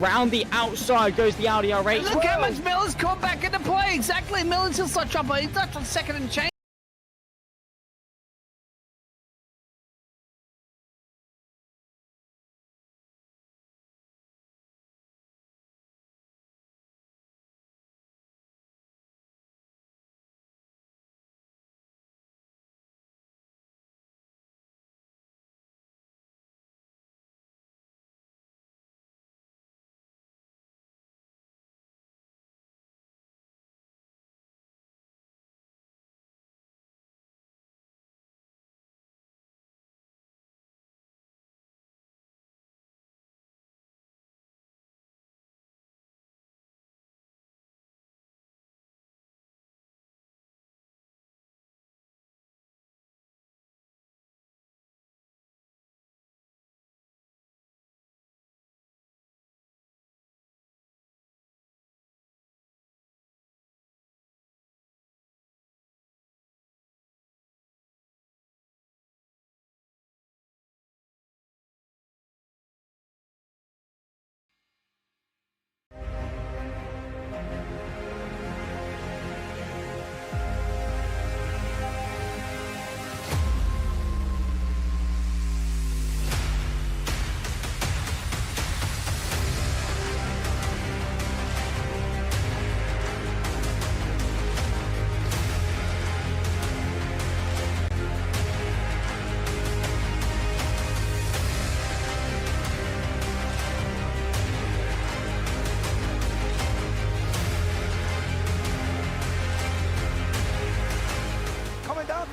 Round the outside goes the Audi R8. Look how much Miller's come back into play. Exactly, Miller's still such up. He's not on second and change.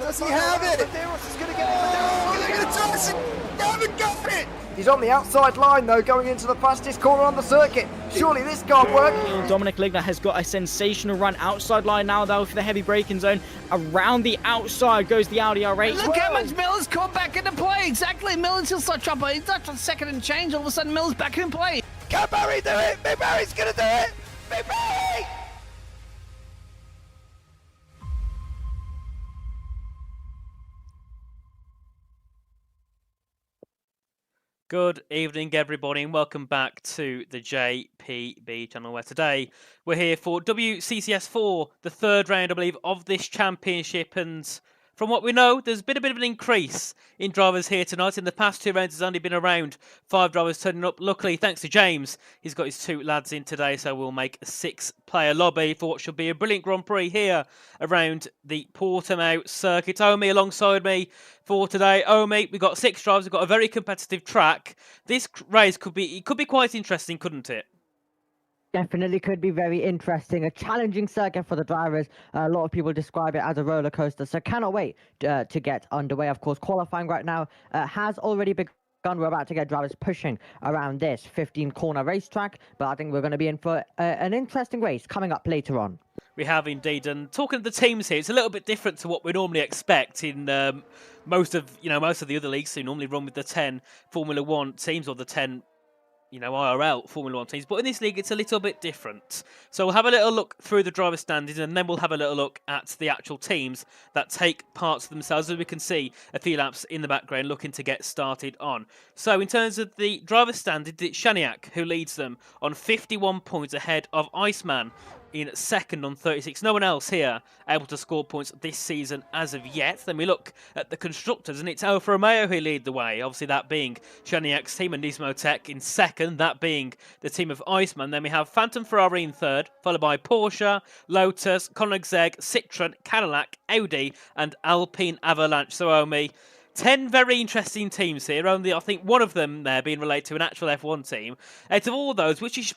Does he have it? Medeiros is going to get it. They're going to toss it. They haven't got it. He's on the outside line though, going into the fastest corner on the circuit. Surely this can't work. Dominic Ligner has got a sensational run outside line now though for the heavy braking zone. Around the outside goes the Audi R8. Look how much Miller's come back into play. Exactly, Miller's still such up. He's not on second and change. All of a sudden, Miller's back in play. Can Barry do it? Big Barry's going to do it. Big Barry. Good evening, everybody, and welcome back to the JPB channel, where today we're here for WCCS 4, the third round, I believe, of this championship. And from what we know, there's been a bit of an increase in drivers here tonight. In the past two rounds, there's only been around 5 drivers turning up. Luckily, thanks to James, he's got his 2 lads in today, so we'll make a 6-player lobby for what should be a brilliant Grand Prix here around the Portimao circuit. Omi alongside me for today. Omi, we've got 6 drivers, we've got a very competitive track. This race could be quite interesting, couldn't it? Definitely could be very interesting. A challenging circuit for the drivers. A lot of people describe it as a roller coaster. So cannot wait to get underway. Of course, qualifying right now has already begun. We're about to get drivers pushing around this 15-corner racetrack. But I think we're going to be in for an interesting race coming up later on. We have indeed. And talking of the teams here, it's a little bit different to what we normally expect in most of the other leagues who normally run with the 10 Formula 1 teams or the 10 IRL Formula 1 teams, but in this league it's a little bit different. So we'll have a little look through the driver standings, and then we'll have a little look at the actual teams that take parts of themselves, as we can see a few laps in the background looking to get started on. So in terms of the driver standings, it's Shaniak who leads them on 51 points ahead of Iceman in second on 36. No one else here able to score points this season as of yet. Then we look at the constructors, and it's Alfa Romeo who lead the way. Obviously that being Shaniak's team, and Nismo Tech in second, that being the team of Iceman. Then we have Phantom Ferrari in third, followed by Porsche, Lotus, Koenigsegg, Citroën, Cadillac, Audi and Alpine Avalanche. So Omi, 10 very interesting teams here. Only I think one of them there being related to an actual F1 team. Out of all those, which is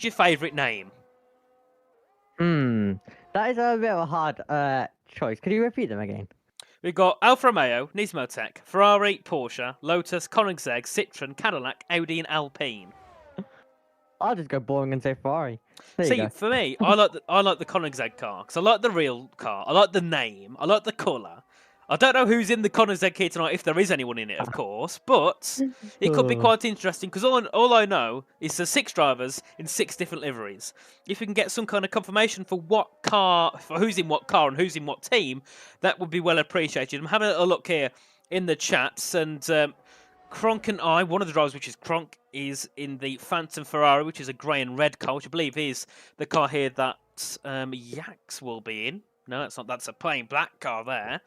your favourite name? That is a bit of a hard choice. Could you repeat them again? We've got Alfa Romeo, Nismo Tech, Ferrari, Porsche, Lotus, Koenigsegg, Citroën, Cadillac, Audi and Alpine. I'll just go boring and say Ferrari. See, for me, I like the Koenigsegg car because I like the real car. I like the name. I like the colour. I don't know who's in the Koenigsegg here tonight, if there is anyone in it, of course, but it could be quite interesting because all I know is there's 6 drivers in 6 different liveries. If we can get some kind of confirmation for what car, for who's in what car and who's in what team, that would be well appreciated. I'm having a look here in the chats, and Kronk and I, one of the drivers, which is Kronk, is in the Phantom Ferrari, which is a grey and red car, which I believe is the car here that Yax will be in. No, that's not. That's a plain black car there.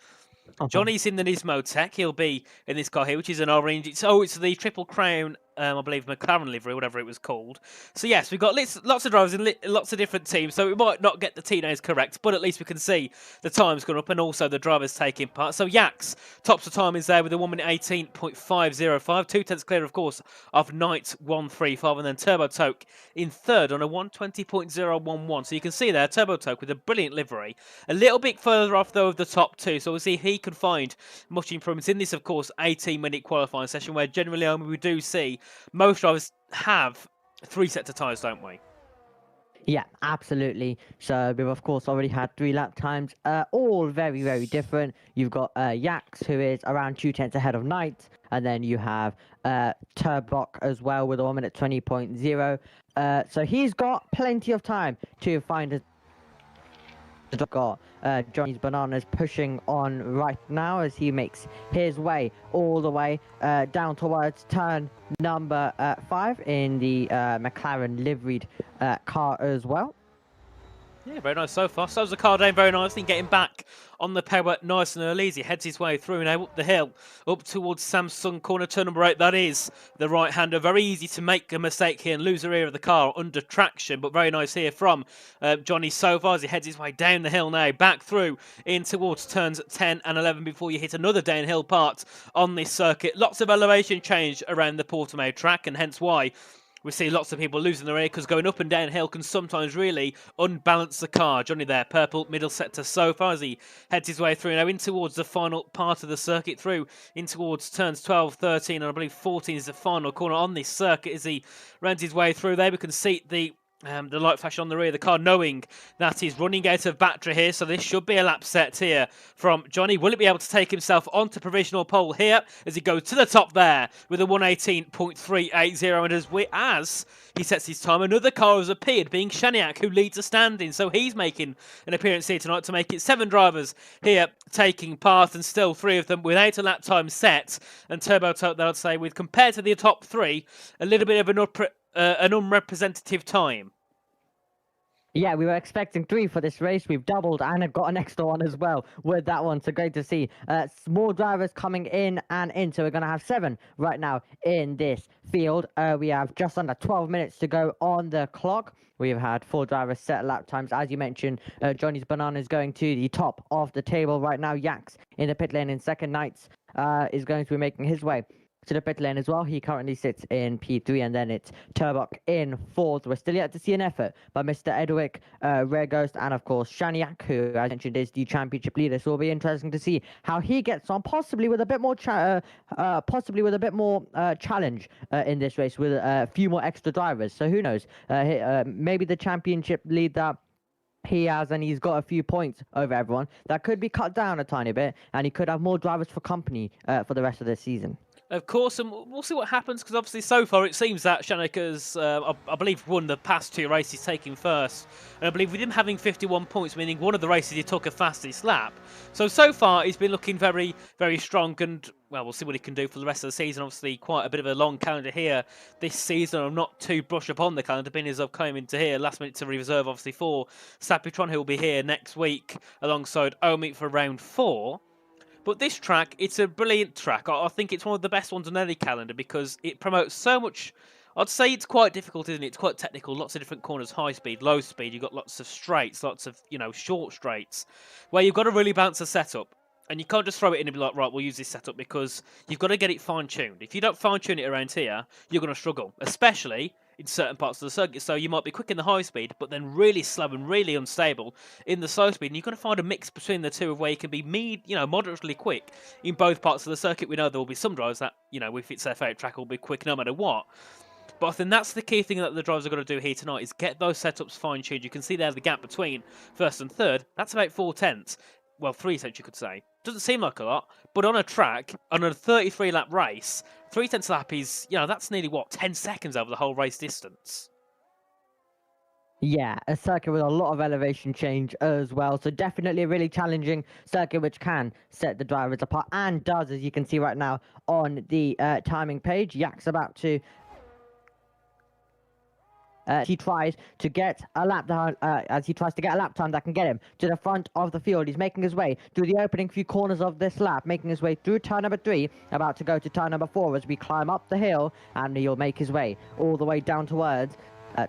Johnny's in the Nismo Tech. He'll be in this car here, which is an orange. It's the Triple Crown, I believe, McLaren livery, whatever it was called. So yes, we've got lots of drivers in lots of different teams. So we might not get the team names correct, but at least we can see the times going up and also the drivers taking part. So Yax tops the time is there with a 1 minute 18.505, 2/10 clear, of course, of Knight 135, and then Turbo Toke in third on a 120.011. So you can see there Turbo Toke with a brilliant livery, a little bit further off though of the top two. So we'll see if he can find much improvements in this, of course, 18-minute qualifying session where generally we do see most drivers have 3 sets of tyres, don't we? Yeah, absolutely. So we've of course already had 3 lap times, all very, very different. You've got Yax, who is around 2/10 ahead of Knight, and then you have Turbok as well with a 1 minute 20.0. So he's got plenty of time to find his. Got Johnny's Bananas pushing on right now as he makes his way all the way down towards turn number 5 in the McLaren liveried car as well. Yeah, very nice so far. So's the car down very nicely, getting back on the power nice and early as he heads his way through now up the hill, up towards Samsung corner, turn number 8. That is the right-hander. Very easy to make a mistake here and lose the rear of the car under traction, but very nice here from Johnny so far as he heads his way down the hill now, back through in towards turns 10 and 11 before you hit another downhill part on this circuit. Lots of elevation change around the Portimao track, and hence why we see lots of people losing their air because going up and downhill can sometimes really unbalance the car. Johnny there, purple, middle sector so far as he heads his way through now in towards the final part of the circuit, through in towards turns 12, 13, and I believe 14 is the final corner on this circuit as he runs his way through there. We can see the light flash on the rear of the car, knowing that he's running out of battery here, so this should be a lap set here from Johnny. Will it be able to take himself onto provisional pole here as he goes to the top there with a 118.380, and as he sets his time, another car has appeared, being Shaniak, who leads the standing, so he's making an appearance here tonight to make it 7 drivers here taking part, and still 3 of them without a lap time set, and Turbo Tote, I'd say, with compared to the top 3, a little bit of an unrepresentative time. Yeah, we were expecting 3 for this race. We've doubled and have got an extra one as well with that one. So great to see. More drivers coming in and in. So we're going to have 7 right now in this field. We have just under 12 minutes to go on the clock. We've had 4 drivers set lap times. As you mentioned, Johnny's Banana is going to the top of the table right now. Yax in the pit lane in second. Knights is going to be making his way to the pit lane as well. He currently sits in P3, and then it's Turbok in 4th. We're still yet to see an effort by Mr. Edwick, Rare Ghost, and of course Shaniak, who, as I mentioned, is the championship leader. So it'll be interesting to see how he gets on, possibly with a bit more challenge in this race with a few more extra drivers. So who knows? Maybe the championship lead that he has, and he's got a few points over everyone, that could be cut down a tiny bit, and he could have more drivers for company for the rest of this season. Of course, and we'll see what happens, because obviously so far it seems that Shanik has, I believe, won the past 2 races, taking first. And I believe with him having 51 points, meaning one of the races he took a fastest lap. So far he's been looking very, very strong, and, well, we'll see what he can do for the rest of the season. Obviously, quite a bit of a long calendar here this season. I'm not too brushed upon the calendar, being as I've come into here last minute to reserve, obviously, for Sapitron, who will be here next week alongside Omi for round 4. But this track, it's a brilliant track. I think it's one of the best ones on any calendar because it promotes so much. I'd say it's quite difficult, isn't it? It's quite technical. Lots of different corners, high speed, low speed. You've got lots of straights, lots of, short straights, where you've got to really bounce the setup. And you can't just throw it in and be like, right, we'll use this setup, because you've got to get it fine-tuned. If you don't fine-tune it around here, you're going to struggle, especially in certain parts of the circuit. So you might be quick in the high speed, but then really slow and really unstable in the slow speed. And you've got to find a mix between the two of where you can be moderately quick in both parts of the circuit. We know there will be some drivers that, if it's their favourite track, will be quick no matter what. But I think that's the key thing that the drivers are going to do here tonight, is get those setups fine-tuned. You can see there the gap between first and third. That's about 4/10. Well, 3/10 you could say. Doesn't seem like a lot, but on a track, on a 33-lap race, 3/10 lap is, that's nearly, 10 seconds over the whole race distance. Yeah, a circuit with a lot of elevation change as well. So definitely a really challenging circuit which can set the drivers apart and does, as you can see right now on the timing page. Yak's about to he tries to get a lap down as he tries to get a lap time that can get him to the front of the field. He's making his way through the opening few corners of this lap, making his way through turn number 3, about to go to turn number 4 as we climb up the hill, and he'll make his way all the way down towards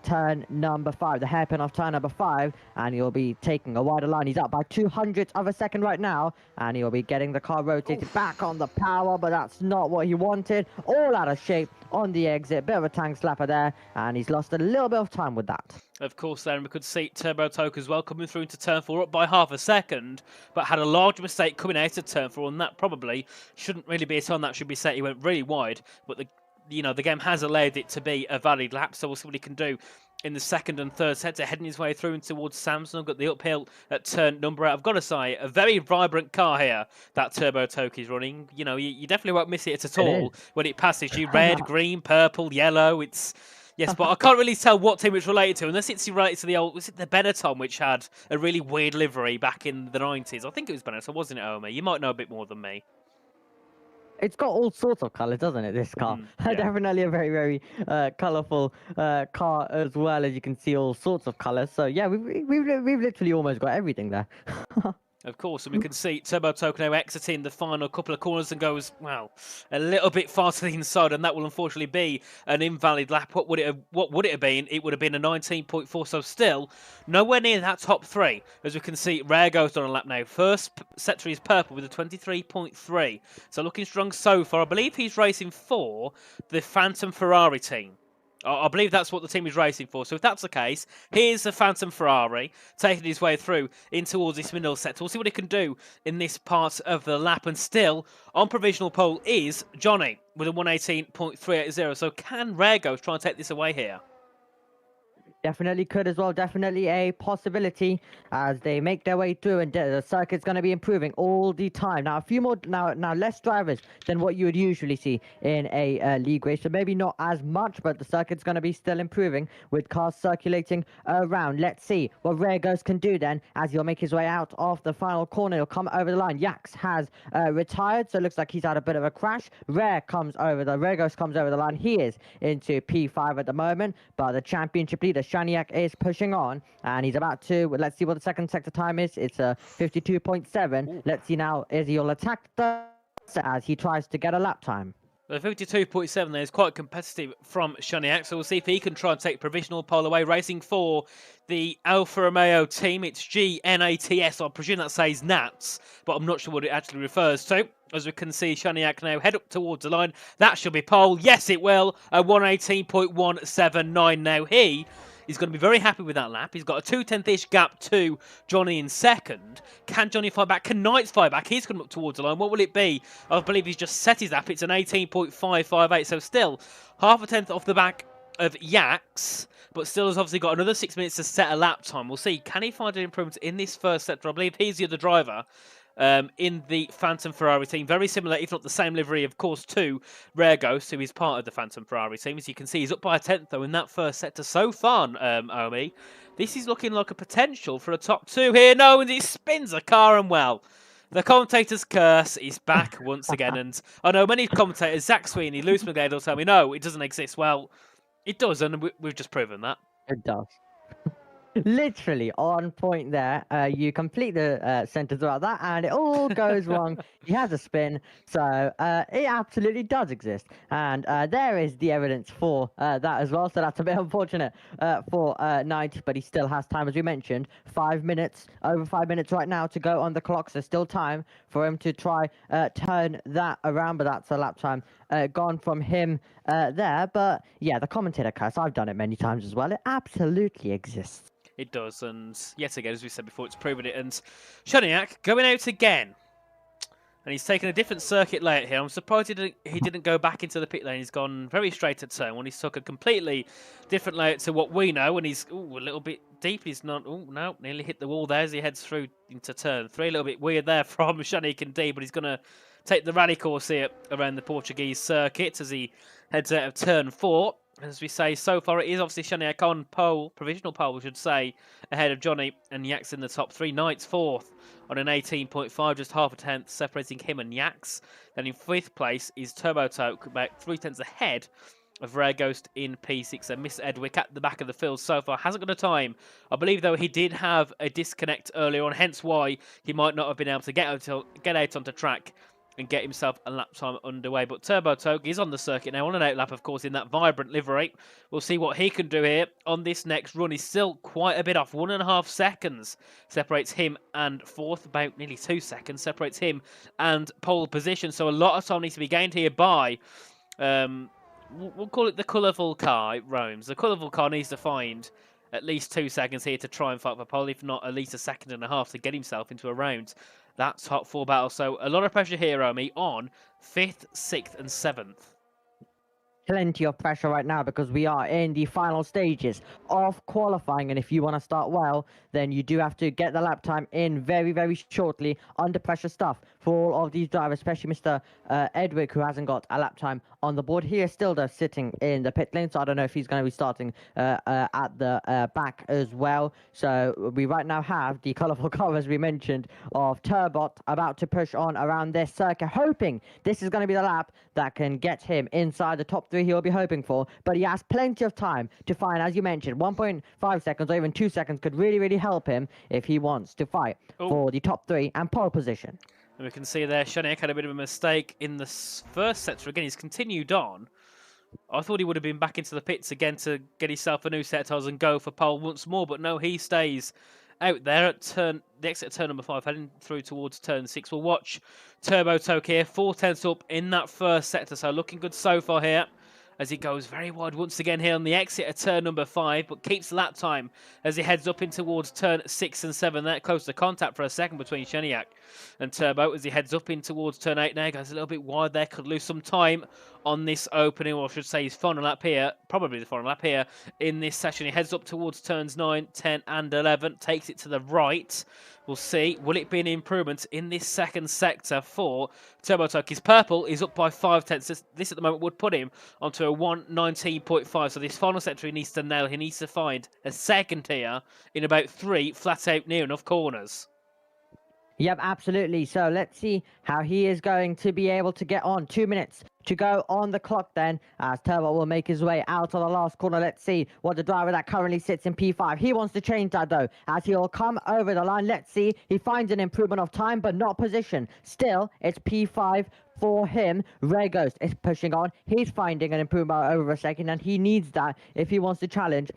turn number 5, the hairpin off turn number 5, and he'll be taking a wider line. He's up by 200ths of a second right now, and he'll be getting the car rotated back on the power, but that's not what he wanted. All out of shape on the exit, bit of a tank slapper there, and he's lost a little bit of time with that. Of course, then we could see Turbo Toke as well coming through into turn 4 up by half a second, but had a large mistake coming out of turn 4, and that probably shouldn't really be a turn that should be set. He went really wide, but the game has allowed it to be a valid lap, so we'll see what he can do in the second and third sets, heading his way through and towards Samsung. Got the uphill at turn number 8. I've got to say, a very vibrant car here that Turbo Toke is running. You definitely won't miss it at all when it passes you. Red, green, purple, yellow. Yes, but I can't really tell what team it's related to, unless it's related to the old, was it the Benetton, which had a really weird livery back in the 90s? I think it was Benetton, wasn't it, Omi? You might know a bit more than me. It's got all sorts of colours, doesn't it, this car? Yeah. Definitely a very, very colourful car as well, as you can see, all sorts of colours. So, yeah, we've literally almost got everything there. Of course, and we can see Turbo Toke now exiting the final couple of corners and goes, well, a little bit far to the inside, and that will unfortunately be an invalid lap. What would it have been? It would have been a 19.4, so still nowhere near that top 3. As we can see, Rare goes on a lap now. First sector is purple with a 23.3, so looking strong so far. I believe he's racing for the Phantom Ferrari team. I believe that's what the team is racing for. So if that's the case, here's the Phantom Ferrari taking his way through in towards this middle sector. We'll see what he can do in this part of the lap. And still, on provisional pole is Johnny with a 118.380. So can Rare Ghost try and take this away here? Definitely could as well. Definitely a possibility as they make their way through, and the circuit's going to be improving all the time. Now, a few more, now less drivers than what you would usually see in a league race. So maybe not as much, but the circuit's going to be still improving with cars circulating around. Let's see what Rare Ghost can do then as he'll make his way out of the final corner. He'll come over the line. Yax has retired, so it looks like he's had a bit of a crash. Rare Ghost comes over the line. He is into P5 at the moment, but the championship leader Shaniak is pushing on, and he's about to, let's see what the second sector time is. It's a 52.7. Let's see now, is he'll attack the as he tries to get a lap time. The 52.7 there is quite competitive from Shaniak, so we'll see if he can try and take provisional pole away. Racing for the Alfa Romeo team, it's GNATS. I presume that says Nats, but I'm not sure what it actually refers to. As we can see, Shaniak now head up towards the line. That should be pole. Yes, it will. A 118.179 now. He's going to be very happy with that lap. He's got a 2/10-ish gap to Johnny in second. Can Johnny fight back? Can Knights fight back? He's coming up towards the line. What will it be? I believe he's just set his lap. It's an 18.558. So still half a tenth off the back of Yax, but still has obviously got another 6 minutes to set a lap time. We'll see. Can he find an improvement in this first sector? I believe he's the other driver in the Phantom Ferrari team. Very similar, if not the same livery, of course, to Rare Ghost, who is part of the Phantom Ferrari team. As you can see, he's up by a 10th, though, in that first sector so far, Omi. This is looking like a potential for a top 2 here. No, and it spins a car, and well, the commentator's curse is back once again. And I know many commentators, Zach Sweeney, Lewis McGlade, will tell me, no, it doesn't exist. Well, it does, and we've just proven that. It does. Literally on point there. You complete the sentence about that, and it all goes wrong. He has a spin, so it absolutely does exist, and there is the evidence for that as well. So that's a bit unfortunate for Knight, but he still has time, as we mentioned. 5 minutes, over 5 minutes right now to go on the clock. So still time for him to try turn that around, but that's a lap time gone from him there. But yeah, the commentator curse, I've done it many times as well. It absolutely exists. It does, and yet again, as we said before, it's proven it. And Shaniak going out again, and he's taken a different circuit layout here. I'm surprised he didn't go back into the pit lane. He's gone very straight at turn one. He's took a completely different layout to what we know, and he's a little bit deep. He's not. Oh no, nearly hit the wall there as he heads through into turn 3. A little bit weird there from Shaniak and D, but he's going to take the rally course here around the Portuguese circuit as he heads out of turn 4. As we say, so far it is obviously Shaniak on pole, provisional pole, we should say, ahead of Johnny, and Yaks in the top 3. Knights 4th on an 18.5, just half a tenth, separating him and Yaks. Then in 5th place is Turbo Toke, about 3 tenths ahead of Rare Ghost in P6. And Miss Edwick at the back of the field so far hasn't got a time. I believe, though, he did have a disconnect earlier on, hence why he might not have been able to get out onto track and get himself a lap time underway. But Turbo Toke is on the circuit now on an outlap, of course, in that vibrant livery. We'll see what he can do here on this next run. He's still quite a bit off. 1.5 seconds separates him and 4th, about nearly 2 seconds separates him and pole position. So a lot of time needs to be gained here by, we'll call it the colourful car it roams. The colourful car needs to find at least 2 seconds here to try and fight for pole, if not at least 1.5 seconds to get himself into a round. That top 4 battle. So a lot of pressure here, Omi, on 5th, 6th and 7th. Plenty of pressure right now because we are in the final stages of qualifying, and if you want to start well, then you do have to get the lap time in very, very shortly. Under pressure stuff for all of these drivers, especially Mr. Edwick, who hasn't got a lap time on the board. He is still sitting in the pit lane, so I don't know if he's going to be starting at the back as well. So we right now have the colourful car, as we mentioned, of Turbot about to push on around this circuit, hoping this is going to be the lap that can get him inside the top 3 he'll be hoping for. But he has plenty of time to find, as you mentioned, 1.5 seconds or even 2 seconds could really, really help him if he wants to fight for the top 3 and pole position. And we can see there, Shaniak had a bit of a mistake in the first sector. Again, he's continued on. I thought he would have been back into the pits again to get himself a new set of tyres and go for pole once more. But no, he stays out there at the exit of turn number 5, heading through towards turn 6. We'll watch Turbo Toke here, 4 tenths up in that first sector. So looking good so far here, as he goes very wide once again here on the exit of turn number 5, but keeps lap time as he heads up in towards turn 6 and 7. That close to contact for a second between Shaniak and Turbo as he heads up in towards turn 8 now. Goes a little bit wide there, could lose some time on this opening, or I should say his final lap here, probably the final lap here in this session. He heads up towards turns 9, 10 and 11, takes it to the right. We'll see, will it be an improvement in this second sector for Turbo Toke? His purple is up by 5 tenths. This at the moment would put him onto a 1:19.5. So this final sector he needs to nail. He needs to find a second here in about 3 flat out near enough corners. Yep, absolutely. So let's see how he is going to be able to get on. 2 minutes to go on the clock then, as Turbo will make his way out of the last corner. Let's see what the driver that currently sits in P5. He wants to change that though, as he'll come over the line. Let's see. He finds an improvement of time, but not position. Still, it's P5 for him. Ray Ghost is pushing on. He's finding an improvement over a second, and he needs that if he wants to challenge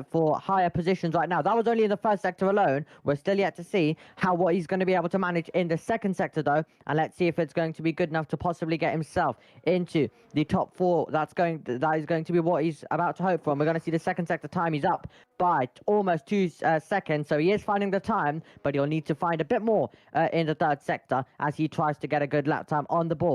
for higher positions right now. That was only in the first sector alone. We're still yet to see what he's going to be able to manage in the second sector though, and let's see if it's going to be good enough to possibly get himself into the top 4. That is going to be what he's about to hope for. And we're going to see the second sector time. He's up by almost 2 seconds, so he is finding the time, but he'll need to find a bit more in the third sector as he tries to get a good lap time on the board.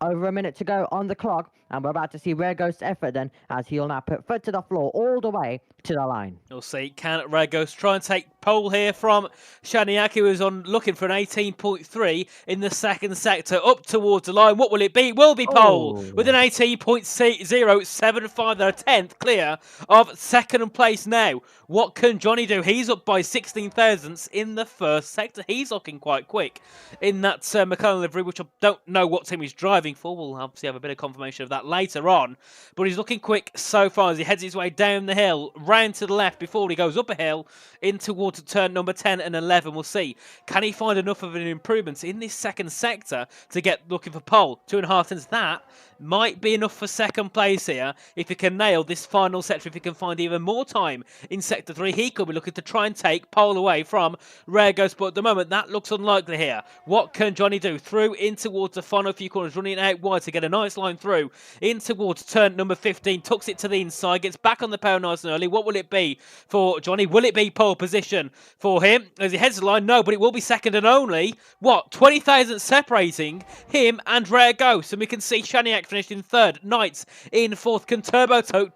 Over a minute to go on the clock, and we're about to see Rare Ghost's effort then, as he'll now put foot to the floor all the way to the line. We'll see. Can Rare Ghost try and take pole here from Shaniak, who is on looking for an 18.3 in the second sector, up towards the line. What will it be? Will be pole with an 18.075. They're a 10th clear of second place now. What can Johnny do? He's up by 16 thousandths in the first sector. He's looking quite quick in that McLaren livery, which I don't know what team he's driving for. We'll obviously have a bit of confirmation of that later on. But he's looking quick so far as he heads his way down the hill, round to the left before he goes up a hill in towards turn number 10 and 11. We'll see. Can he find enough of an improvement in this second sector to get looking for pole? 2.5 tenths. That might be enough for second place here. If he can nail this final sector, if he can find even more time in sector 3, he could be looking to try and take pole away from Rare Ghost. But at the moment, that looks unlikely here. What can Johnny do? Through in towards the final few corners, running out wide to get a nice line through in towards turn number 15. Tucks it to the inside, gets back on the power nice and early. What will it be for Johnny? Will it be pole position for him as he heads the line? No, but it will be second and only, 20,000 separating him and Rare Ghost. And we can see Shaniak finished in 3rd, Knights in 4th. Can Turbo Toke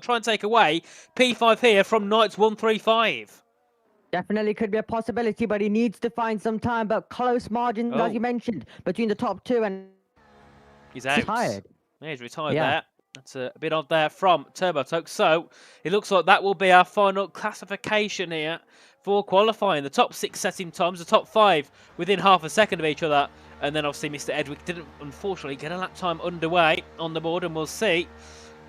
try and take away P5 here from Knights 135? Definitely could be a possibility, but he needs to find some time. But close margins, as you mentioned, between the top 2, and he's out. Retired. Yeah, he's retired there. That's a bit odd there from TurboToke. So it looks like that will be our final classification here for qualifying. The top 6 setting times, the top 5 within half a second of each other. And then obviously Mr. Edwick didn't, unfortunately, get a lap time underway on the board. And we'll see.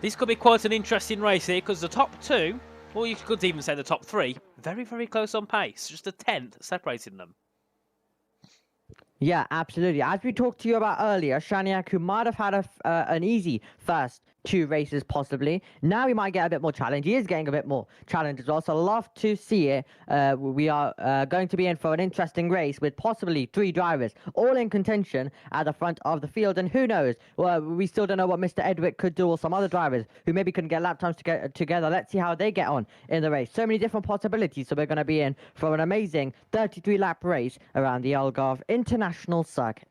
This could be quite an interesting race here because the top 2, or you could even say the top 3, very, very close on pace. Just a 10th separating them. Yeah, absolutely. As we talked to you about earlier, Shaniak, who might have had an easy first 2 races possibly, now he might get a bit more challenge. He is getting a bit more challenge as well, so love to see it. We are going to be in for an interesting race with possibly 3 drivers all in contention at the front of the field, and who knows, well, we still don't know what Mr. Edwick could do, or some other drivers who maybe couldn't get lap times together. Let's see how they get on in the race. So many different possibilities, so we're going to be in for an amazing 33 lap race around the Algarve International Circuit.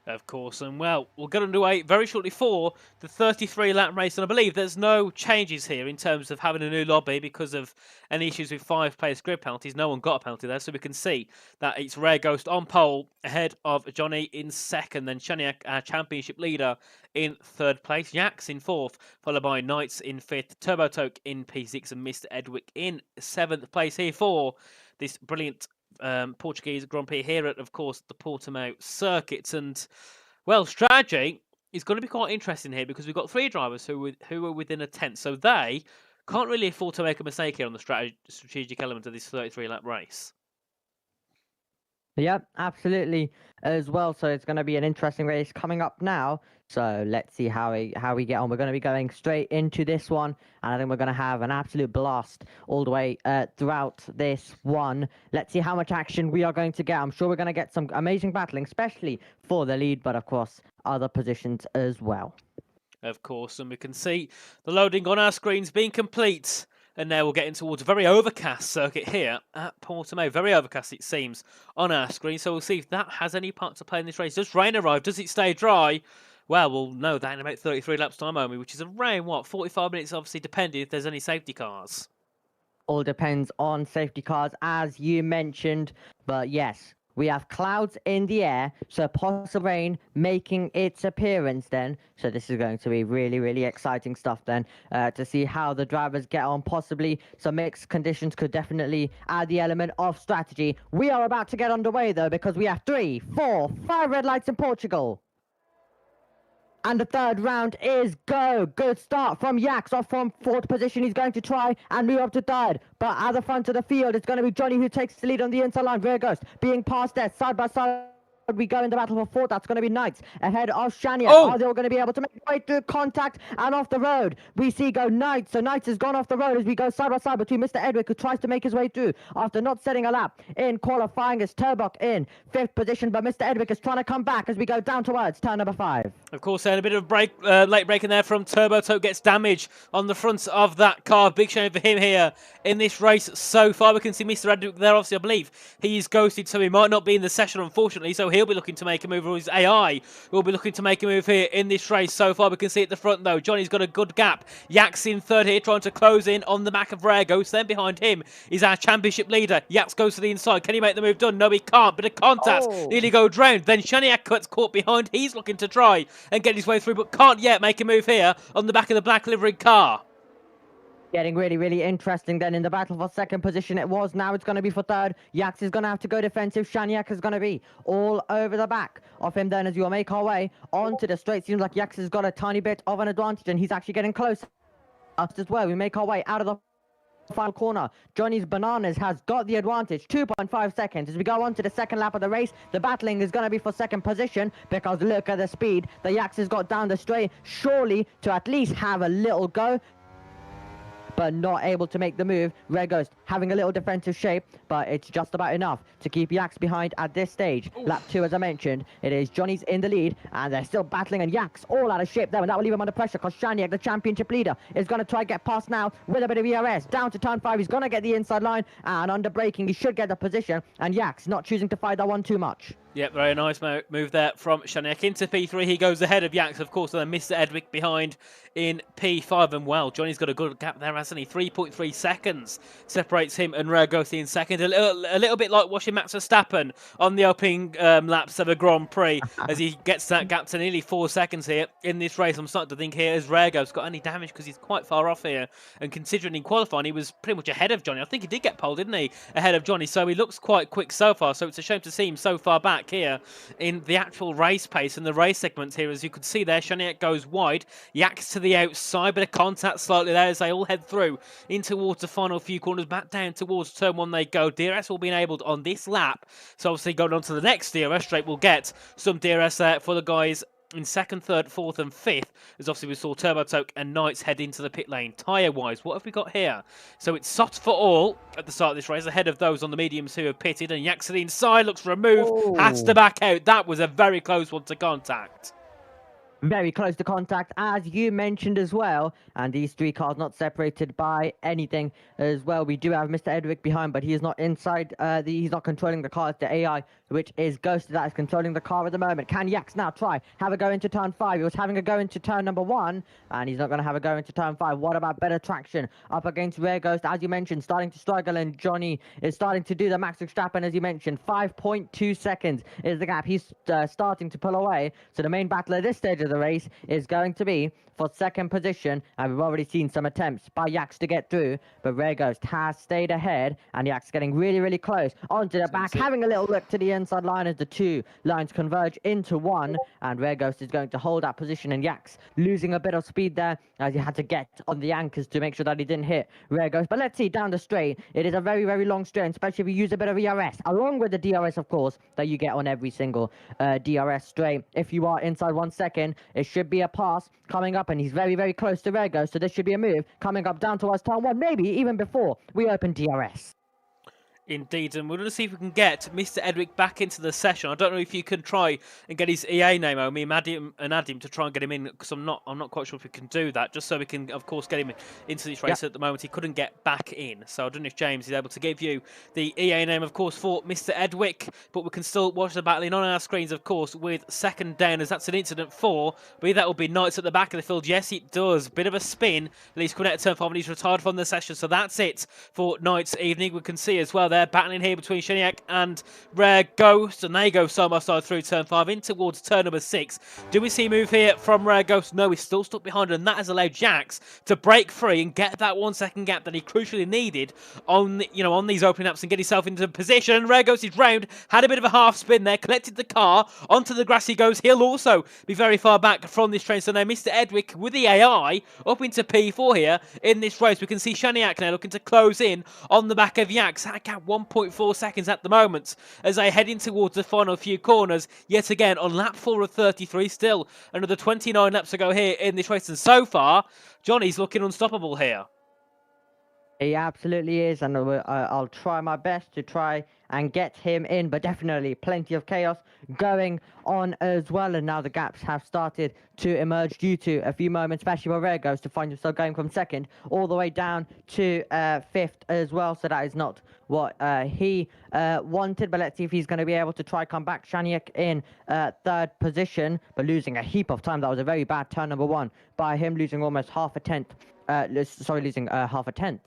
Of course, and well, we'll get underway very shortly for the 33-lap race, and I believe there's no changes here in terms of having a new lobby because of any issues with 5-place grid penalties. No one got a penalty there, so we can see that it's Rare Ghost on pole ahead of Johnny in second, then Shaniak, our championship leader, in 3rd place, Yax in 4th, followed by Knights in 5th, TurboToke in P6, and Mr. Edwick in 7th place here for this brilliant Portuguese Grand Prix here at, of course, the Portimao circuit. And well, strategy is going to be quite interesting here because we've got 3 drivers who are within a 10th, so they can't really afford to make a mistake here on the strategic element of this 33-lap race. Yep, absolutely as well. So it's going to be an interesting race coming up now. So let's see how we get on. We're going to be going straight into this one, and I think we're going to have an absolute blast all the way throughout this one. Let's see how much action we are going to get. I'm sure we're going to get some amazing battling, especially for the lead, but of course other positions as well. Of course, and we can see the loading on our screens being complete. And now we're getting towards a very overcast circuit here at Portimao. Very overcast, it seems, on our screen. So we'll see if that has any part to play in this race. Does rain arrive? Does it stay dry? Well, we'll know that in about 33 laps time only, which is around, 45 minutes, obviously, depending if there's any safety cars. All depends on safety cars, as you mentioned. But yes, we have clouds in the air, so possible rain making its appearance then. So this is going to be really, really exciting stuff then to see how the drivers get on. Possibly some mixed conditions could definitely add the element of strategy. We are about to get underway though, because we have 3, 4, 5 red lights in Portugal. And the 3rd round is go. Good start from Yax off from 4th position. He's going to try and move up to 3rd. But at the front of the field, it's going to be Johnny who takes the lead on the inside line. Rear Ghost being passed there side by side. We go in the battle for 4th. That's going to be Knights ahead of Shania. Are they all going to be able to make their way through contact and off the road? We see go Knights. So Knights has gone off the road as we go side by side between Mr. Edwick, who tries to make his way through after not setting a lap in qualifying, as Turbok in 5th position. But Mr. Edwick is trying to come back as we go down towards turn number 5. Of course, and a bit of late break in there from TurboToke, gets damage on the front of that car. Big shame for him here in this race so far. We can see Mr. Edwick there, obviously, I believe he's ghosted, so he might not be in the session, unfortunately. So he'll be looking to make a move, or his AI will be looking to make a move here in this race so far. We can see at the front, though, Johnny's got a good gap. Yax in 3rd here, trying to close in on the back of Rare Ghost. Then behind him is our championship leader. Yax goes to the inside. Can he make the move done? No, he can't. Bit of contact. Nearly go drowned. Then Shaniak gets caught behind. He's looking to try and get his way through, but can't yet make a move here on the back of the black liveried car. Getting really, really interesting then in the battle for 2nd position. It was, now it's going to be for 3rd. Yax is going to have to go defensive. Shaniak is going to be all over the back of him then as we will make our way onto the straight. Seems like Yax has got a tiny bit of an advantage, and he's actually getting close as well. We make our way out of the final corner. Johnny's Bananas has got the advantage, 2.5 seconds as we go on to the 2nd lap of the race. The battling is going to be for 2nd position, because look at the speed the Yax has got down the straight, surely to at least have a little go, but not able to make the move. Red Ghost having a little defensive shape, but it's just about enough to keep Yax behind at this stage. Lap 2, as I mentioned, it is Johnny's in the lead, and they're still battling, and Yax all out of shape there, and that will leave him under pressure, because Shaniak, the championship leader, is going to try to get past now with a bit of ERS. Down to turn 5, he's going to get the inside line, and under braking, he should get the position, and Yax not choosing to fight that one too much. Yep, very nice move there from Shaniak into P3. He goes ahead of Yax, of course, and then Mr. Edwick behind in P5. And well, Johnny's got a good gap there, hasn't he? 3.3 seconds separating separates him and Rare Ghost in second. A little bit like watching Max Verstappen on the opening laps of a Grand Prix as he gets that gap to nearly 4 seconds here in this race. I'm starting to think here, has Rare Ghost got any damage because he's quite far off here? And considering in qualifying he was pretty much ahead of Johnny. I think he did get pole, didn't he? Ahead of Johnny, so he looks quite quick so far. So it's a shame to see him so far back here in the actual race pace and the race segments here. As you can see there, Shaniak goes wide, Yaks to the outside, bit of contact slightly there as they all head through in towards the final few corners. Back down towards turn 1 they go. DRS will be enabled on this lap, so obviously going on to the next DRS straight, we'll get some DRS there for the guys in second, third, fourth and fifth, as obviously we saw Turbo Toke and Knights head into the pit lane. Tyre-wise, what have we got here? So it's soft for all at the start of this race, ahead of those on the mediums who have pitted, and Yaks to the inside, looks removed, has to back out. That was a very close one to contact. Very close to contact, as you mentioned as well. And these three cars not separated by anything as well. We do have Mr. Edwick behind, but he is not inside. He's not controlling the car. It's the AI, which is Ghost, that is controlling the car at the moment. Can Yaks now try? Have a go into turn 5. He was having a go into turn number 1, and he's not going to have a go into turn 5. What about better traction up against Rare Ghost? As you mentioned, starting to struggle, and Johnny is starting to do the Max Verstappen, as you mentioned. 5.2 seconds is the gap. He's starting to pull away. So the main battle at this stage of the race is going to be for second position, and we've already seen some attempts by Yaks to get through, but Rare Ghost has stayed ahead, and Yaks getting really, really close onto the back, having a little look to the inside line as the two lines converge into one, and Rare Ghost is going to hold that position, and Yaks losing a bit of speed there as he had to get on the anchors to make sure that he didn't hit Rare Ghost. But let's see, down the straight, it is a very, very long straight, especially if you use a bit of ERS, along with the DRS, of course, that you get on every single DRS straight. If you are inside 1 second, it should be a pass coming up, and he's very, very close to Rare Ghost, so this should be a move coming up down towards turn 1, maybe even before we open DRS. Indeed, and we're going to see if we can get Mr. Edwick back into the session. I don't know if you can try and get his EA name out, me and Adim, to try and get him in, because I'm not quite sure if we can do that, just so we can, of course, get him into this race. At the moment, he couldn't get back in, so I don't know if James is able to give you the EA name, of course, for Mr. Edwick, but we can still watch the battling on our screens, of course, with second down, as that's an incident 4. But that will be Knights at the back of the field. Yes, it does. Bit of a spin. At least coming out of turn 5, and he's retired from the session, so that's it for Knights evening. We can see as well there, battling here between Shaniak and Rare Ghost, and they go side by side through turn 5 in towards turn number 6. Do we see a move here from Rare Ghost? No, he's still stuck behind, and that has allowed Jax to break free and get that 1 second gap that he crucially needed on on these opening laps and get himself into position. Rare Ghost is round, had a bit of a half spin there, collected the car onto the grass he goes. He'll also be very far back from this train. So now Mr. Edwick with the AI up into P4 here in this race. We can see Shaniak now looking to close in on the back of Yaks. That gap 1.4 seconds at the moment as they head in towards the final few corners. Yet again on lap 4 of 33, still another 29 laps to go here in this race, and so far Johnny's looking unstoppable here. He absolutely is, and I'll try my best to try and get him in, but definitely plenty of chaos going on as well. And now the gaps have started to emerge due to a few moments, especially for Rare Ghost to find himself going from second all the way down to fifth as well. So that is not what he wanted, but let's see if he's going to be able to try come back. Shaniak in third position, but losing a heap of time. That was a very bad turn number 1 by him, losing almost half a tenth. Losing half a tenth.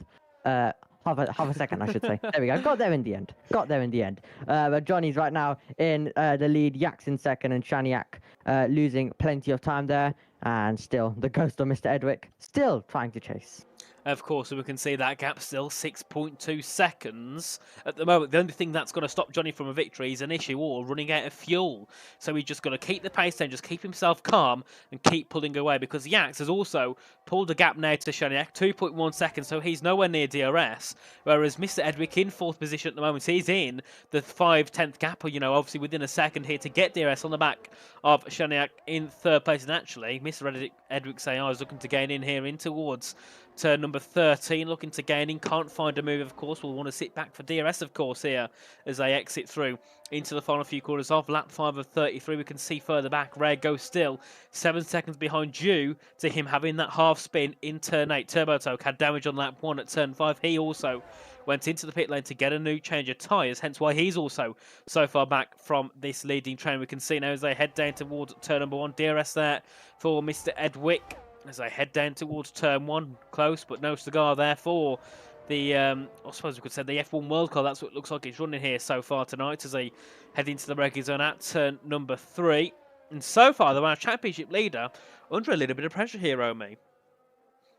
Half a second, I should say. There we go. Got there in the end. But Johnny's right now in the lead. Yaks in second, and Shaniak losing plenty of time there. And still, the ghost of Mr. Edwick still trying to chase. Of course, we can see that gap still 6.2 seconds at the moment. The only thing that's going to stop Johnny from a victory is an issue or running out of fuel. So he's just going to keep the pace down, just keep himself calm and keep pulling away, because Yaks has also pulled a gap now to Shaniak, 2.1 seconds, so he's nowhere near DRS. Whereas Mr. Edwick in 4th position at the moment, he's in the 5/10th gap, obviously within a second here to get DRS on the back of Shaniak in 3rd place. And actually, Mr. Edwick's AI is looking to gain in here in towards turn number 13, looking to gain in, can't find a move, of course. We'll want to sit back for DRS, of course, here as they exit through into the final few quarters of lap 5 of 33. We can see further back, Rare Ghost still 7 seconds behind due to him having that half spin in turn 8. Turbo Toke had damage on lap 1 at turn 5. He also went into the pit lane to get a new change of tyres, hence why he's also so far back from this leading train. We can see now as they head down towards turn number 1, DRS there for Mr. Edwick. As they head down towards turn 1, close but no cigar there for I suppose we could say the F1 World Car. That's what it looks like it's running here so far tonight as they head into the braking zone at turn number 3. And so far, the championship leader under a little bit of pressure here, Omi.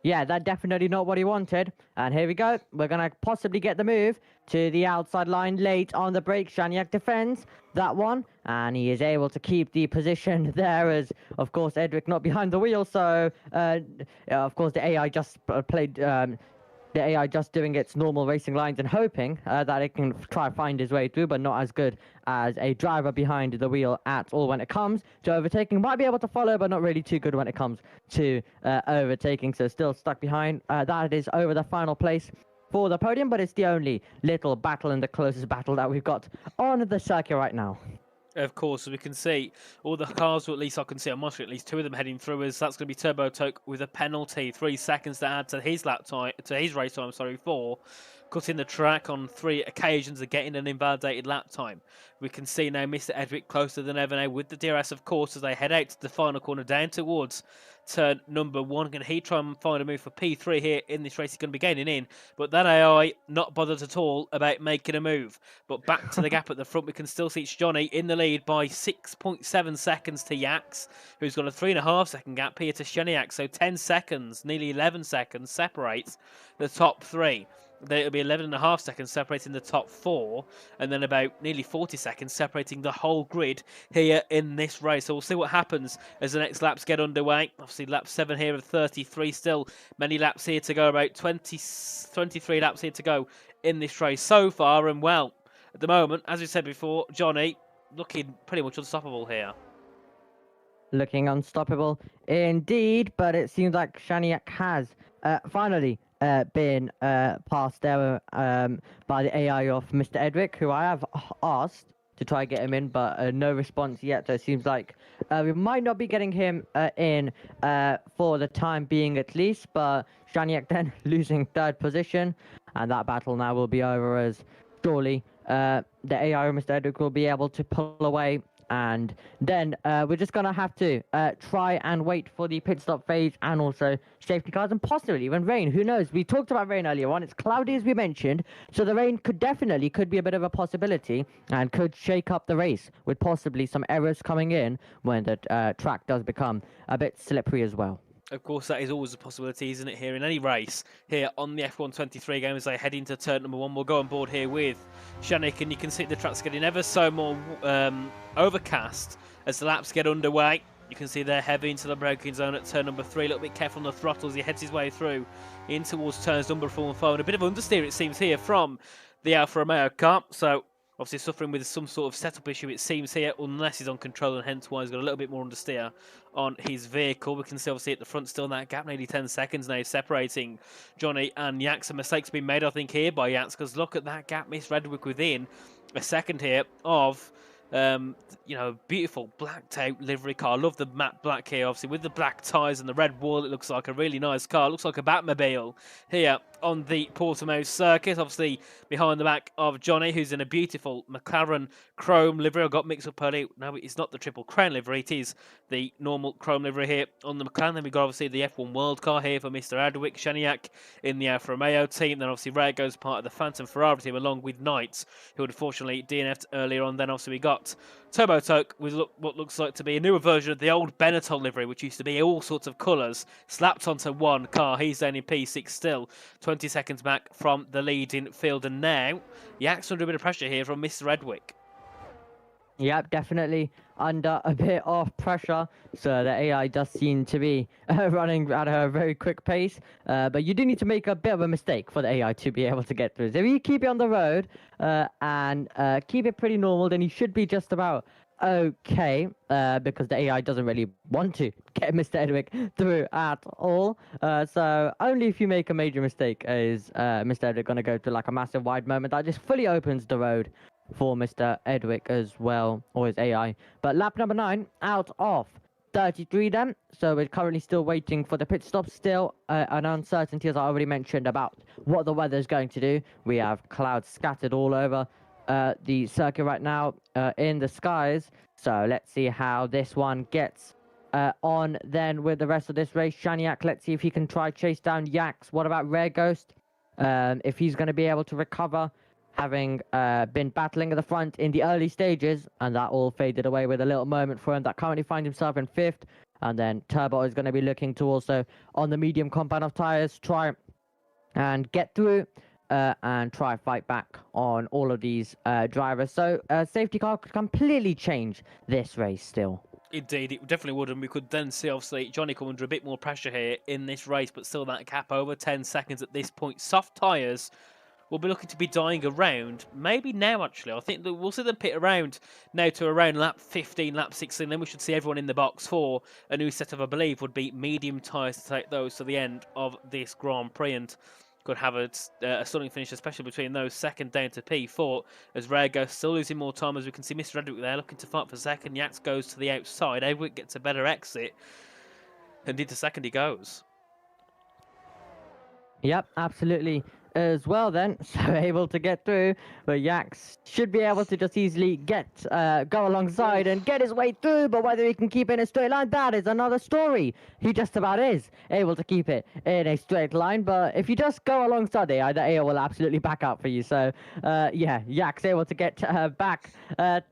Yeah, that's definitely not what he wanted. And here we go. We're going to possibly get the move to the outside line late on the break. Shaniak defends that one. And he is able to keep the position there as, of course, Edric not behind the wheel. So, of course, the AI just played... the AI just doing its normal racing lines and hoping that it can try to find his way through, but not as good as a driver behind the wheel at all when it comes to overtaking. Might be able to follow, but not really too good when it comes to overtaking, so still stuck behind. That is over the final place for the podium, but it's the only little battle and the closest battle that we've got on the circuit right now. Of course, as we can see, all the cars, or at least I can see on my screen, at least 2 of them heading through us. That's going to be Turbo Toke with a penalty, 3 seconds to add to his lap time, to his race time. Sorry, 4. Cutting the track on 3 occasions of getting an invalidated lap time. We can see now Mr. Edric closer than ever now with the DRS, of course, as they head out to the final corner down towards turn number 1. Can he try and find a move for P3 here in this race? He's going to be gaining in, but that AI not bothered at all about making a move. But back to the gap at the front, we can still see it's Johnny in the lead by 6.7 seconds to Yax, who's got a 3.5 second gap here to Sheniak. So 10 seconds, nearly 11 seconds separates the top 3. Then it'll be 11.5 seconds separating the top 4, and then about nearly 40 seconds separating the whole grid here in this race. So we'll see what happens as the next laps get underway. Obviously, lap 7 here of 33, still many laps here to go, about 23 laps here to go in this race so far. And well, at the moment, as we said before, Johnny looking pretty much unstoppable here. Looking unstoppable indeed, but it seems like Shaniak has finally been passed there by the AI of Mr. Edric, who I have asked to try and get him in, but no response yet. So it seems like we might not be getting him in for the time being at least, but Shaniak then losing 3rd position, and that battle now will be over as surely the AI of Mr. Edric will be able to pull away. And then we're just going to have to try and wait for the pit stop phase and also safety cars and possibly even rain. Who knows? We talked about rain earlier on. It's cloudy as we mentioned. So the rain could be a bit of a possibility and could shake up the race with possibly some errors coming in when the track does become a bit slippery as well. Of course, that is always a possibility, isn't it, here in any race, here on the F1 23 game as they head into turn number 1. We'll go on board here with Shanik, and you can see the track's getting ever so more overcast as the laps get underway. You can see they're heavy into the braking zone at turn number 3. A little bit careful on the throttles. He heads his way through in towards turns number 4 and 5. And a bit of understeer, it seems, here from the Alfa Romeo car. So obviously suffering with some sort of setup issue, it seems here, unless he's on control, and hence why he's got a little bit more understeer on his vehicle. We can see obviously at the front still in that gap, nearly 10 seconds now separating Johnny and Yax. Some mistakes being made, I think, here by Yax, because look at that gap, Miss Redwick within a second here of beautiful blacked out livery car. I love the matte black here, obviously with the black tyres and the red wall. It looks like a really nice car. It looks like a Batmobile here on the Portimao circuit. Obviously behind the back of Johnny, who's in a beautiful McLaren chrome livery. I got mixed up earlier. No, it's not the Triple Crown livery. It is the normal chrome livery here on the McLaren. Then we got obviously the F1 World Car here for Mr. Adwick Shaniak in the Alfa Romeo team. Then obviously Ray goes part of the Phantom Ferrari team along with Knights, who had unfortunately DNF'd earlier on. Then obviously we got Turbo Toke with what looks like to be a newer version of the old Benetton livery, which used to be all sorts of colours, slapped onto one car. He's down in P6 still, 20 seconds back from the leading field. And now, Yax under a bit of pressure here from Mr. Redwick. Yep, definitely under a bit of pressure. So the AI does seem to be running at a very quick pace. But you do need to make a bit of a mistake for the AI to be able to get through. So if you keep it on the road and keep it pretty normal, then you should be just about okay. Because the AI doesn't really want to get Mr. Edwick through at all. So only if you make a major mistake is Mr. Edwick going to go to like a massive wide moment that just fully opens the road for Mr. Edwick as well, or his AI. But lap number 9 out of 33 then. So we're currently still waiting for the pit stop. Still an uncertainty, as I already mentioned, about what the weather is going to do. We have clouds scattered all over the circuit right now in the skies. So let's see how this one gets on then with the rest of this race. Shaniak, let's see if he can try chase down Yax. What about Rare Ghost? if he's going to be able to recover, having been battling at the front in the early stages, and that all faded away with a little moment for him that currently finds himself in 5th. And then Turbo is going to be looking to also, on the medium compound of tyres, try and get through and try fight back on all of these drivers. So safety car could completely change this race still. Indeed, it definitely would, and we could then see, obviously, Johnny come under a bit more pressure here in this race, but still that gap over 10 seconds at this point. Soft tyres will be looking to be dying around, maybe now actually. I think that we'll see them pit around now to around lap 15, lap 16, then we should see everyone in the box for a new set of, I believe, would be medium tyres to take those to the end of this Grand Prix, and could have a stunning finish, especially between those second down to P4, as Rego still losing more time, as we can see Mr. Edwick there looking to fight for second. Yax goes to the outside, Edwick gets a better exit, and into second he goes. Yep, absolutely. As well then, so able to get through, but Yax should be able to just easily go alongside and get his way through, but whether he can keep it in a straight line, that is another story. He just about is able to keep it in a straight line, but if you just go alongside the AO will absolutely back up for you. So yeah, Yax able to get back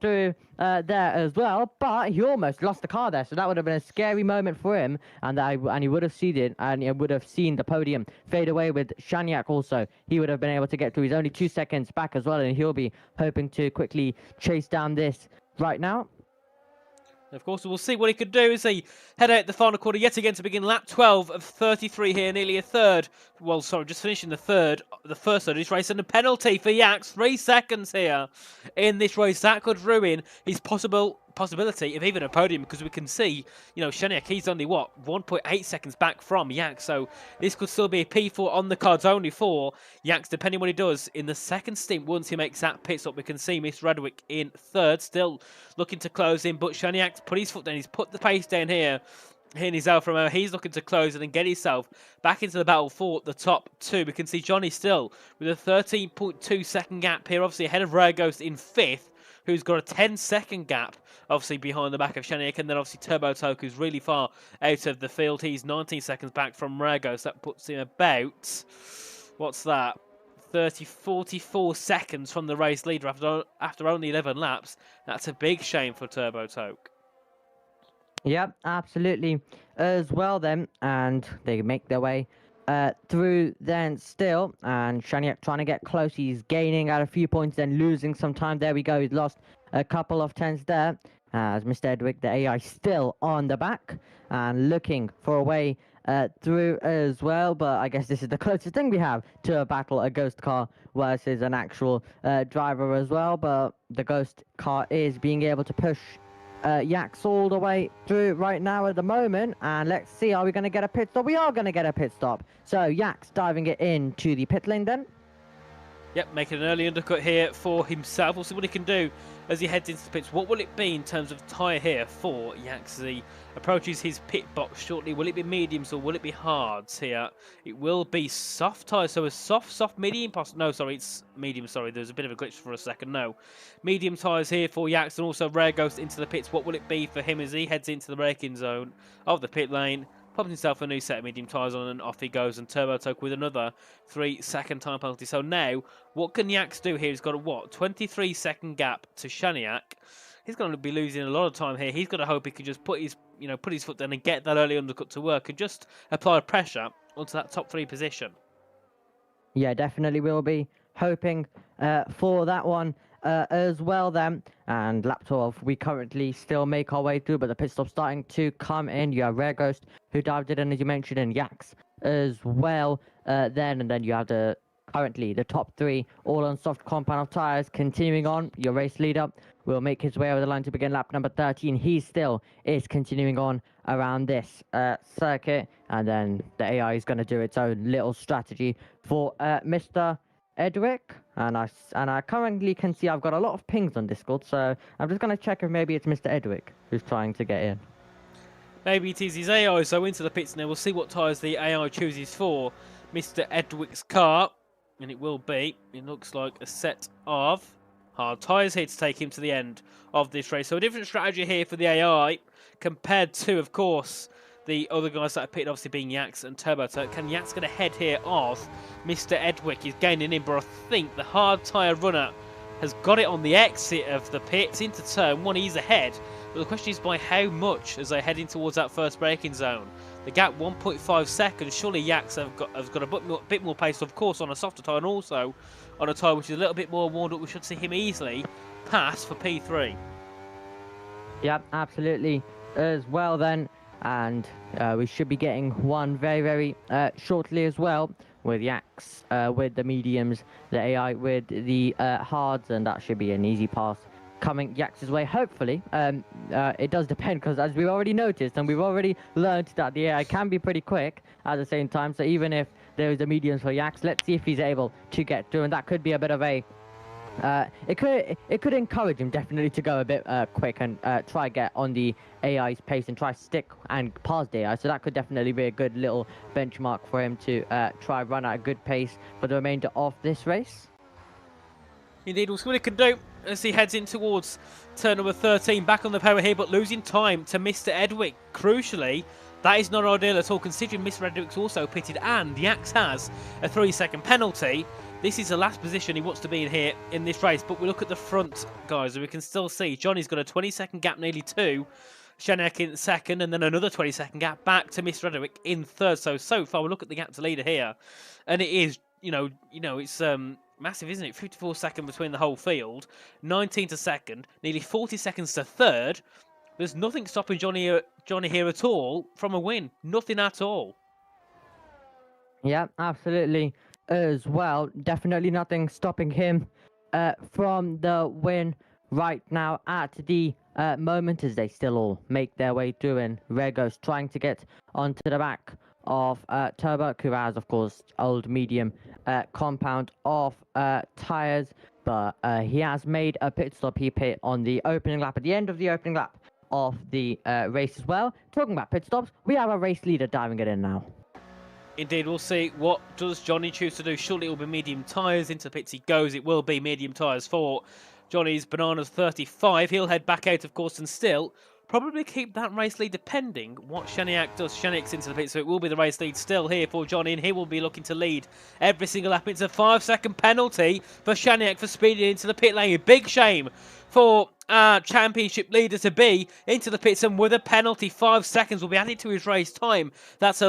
through there as well, but he almost lost the car there, so that would have been a scary moment for him, and he would have seen it, and he would have seen the podium fade away with Shaniak also. He would have been able to get through. He's only 2 seconds back as well, and he'll be hoping to quickly chase down this right now. Of course, we'll see what he could do as he head out the final quarter yet again to begin lap 12 of 33 here, nearly a third. Well, sorry, just finishing the first third of this race, and a penalty for Yax. 3 seconds here in this race. That could ruin his possibility of even a podium, because we can see, you know, Shaniak, he's only, what, 1.8 seconds back from Yax, so this could still be a P4 on the cards only for Yax, depending what he does in the second stint once he makes that pit stop. We can see Miss Redwick in third, still looking to close in, but Shaniak's put his foot down, he's put the pace down here in his Alfa Romeo. He's looking to close it and get himself back into the battle for the top 2. We can see Johnny still with a 13.2 second gap here, obviously ahead of Rare Ghost in 5th, who's got a 10-second gap, obviously behind the back of Shaniak, and then obviously Turbo Toke, who's really far out of the field. He's 19 seconds back from Rego, so that puts him about, what's that, 44 seconds from the race leader after only 11 laps. That's a big shame for Turbo Toke. Yep, absolutely. As well then, and they make their way through then still, and Shaniak trying to get close. He's gaining out a few points, then losing some time. There we go. He's lost a couple of tenths there, as Mr. Edwick, the AI, still on the back and looking for a way through as well. But I guess this is the closest thing we have to a battle, a ghost car versus an actual driver as well. But the ghost car is being able to push Yax all the way through right now at the moment, and let's see, are we going to get a pit stop? We are going to get a pit stop. So Yax diving it into the pit lane then. Yep, making an early undercut here for himself. We'll see what he can do as he heads into the pits. What will it be in terms of tyre here for Yax as he approaches his pit box shortly? Will it be mediums or will it be hards here? It will be soft tyres, so a soft medium, no, sorry, it's medium, sorry, there's a bit of a glitch for a second, no. Medium tyres here for Yax, and also Rare Ghost into the pits. What will it be for him as he heads into the braking zone of the pit lane? Pops himself a new set of medium tyres on, and off he goes, and Turbo Toke with another 3-second time penalty. So now, what can Yax do here? He's got a, what, 23-second gap to Shaniak. He's going to be losing a lot of time here. He's got to hope he can just put his foot down and get that early undercut to work, and just apply pressure onto that top 3 position. Yeah, definitely will be hoping for that one as well then. And lap 12, we currently still make our way through, but the pit stop starting to come in. You have Rare Ghost, who dived it in, as you mentioned, and Yax as well then. And then you have currently the top 3 all on soft compound of tyres. Continuing on, your race leader will make his way over the line to begin lap number 13. He still is continuing on around this circuit, and then the AI is going to do its own little strategy for Mr. Edwick, and I currently can see I've got a lot of pings on Discord, so I'm just going to check if maybe it's Mr. Edwick who's trying to get in. Maybe it is his AI, so into the pits now. We'll see what tyres the AI chooses for Mr. Edwick's car, and it will be, it looks like, a set of hard tyres here to take him to the end of this race. So a different strategy here for the AI compared to, of course, the other guys that are pitted, obviously being Yax and Turbo. So can Yax get ahead here of Mr. Edwick? He's gaining in, but I think the hard tyre runner has got it on the exit of the pits into turn 1. He's ahead. But the question is by how much as they're heading towards that first braking zone. The gap 1.5 seconds. Surely Yax has got a bit more pace, of course, on a softer tyre and also on a tyre which is a little bit more warmed up. We should see him easily pass for P3. Yeah, absolutely as well then. And we should be getting one very, very shortly as well with Yax, with the mediums, the AI with the hards, and that should be an easy pass coming Yax's way, hopefully. It does depend, because as we've already noticed and we've already learned that the AI can be pretty quick at the same time. So even if there is a mediums for Yax, let's see if he's able to get through, and that could be a bit of a it could encourage him definitely to go a bit quick and try get on the AI's pace and try stick and pass the AI. So that could definitely be a good little benchmark for him to try run at a good pace for the remainder of this race. Indeed, we'll see what he can do as he heads in towards turn number 13. Back on the power here, but losing time to Mr. Edwick. Crucially, that is not ideal at all, considering Mr. Edwick's also pitted and Yax has a 3-second penalty. This is the last position he wants to be in here in this race, but we look at the front, guys, and we can still see Johnny's got a 20-second gap nearly to Shaniak in second, and then another 20-second gap back to Mr. Edwick in third. So far, we look at the gap to leader here, and it is, it's massive, isn't it? 54 seconds between the whole field, 19 to second, nearly 40 seconds to third. There's nothing stopping Johnny here at all from a win. Nothing at all. Yeah, absolutely as well. Definitely nothing stopping him from the win right now at the moment, as they still all make their way through, and Regos trying to get onto the back of Turbo, who has, of course, old medium compound of tyres, but he has made a pit stop. He pit on the opening lap, at the end of the opening lap of the race as well. Talking about pit stops, we have a race leader diving it in now. Indeed, we'll see what does Johnny choose to do. Surely it will be medium tyres. Into the pits he goes. It will be medium tyres for Johnny's Bananas 35. He'll head back out, of course, and still probably keep that race lead depending what Shaniak does. Shaniak's into the pit, so it will be the race lead still here for Johnny, and he will be looking to lead every single lap. It's a 5-second penalty for Shaniak for speeding into the pit lane. Big shame for championship leader to be into the pits, and with a penalty, 5 seconds will be added to his race time. That's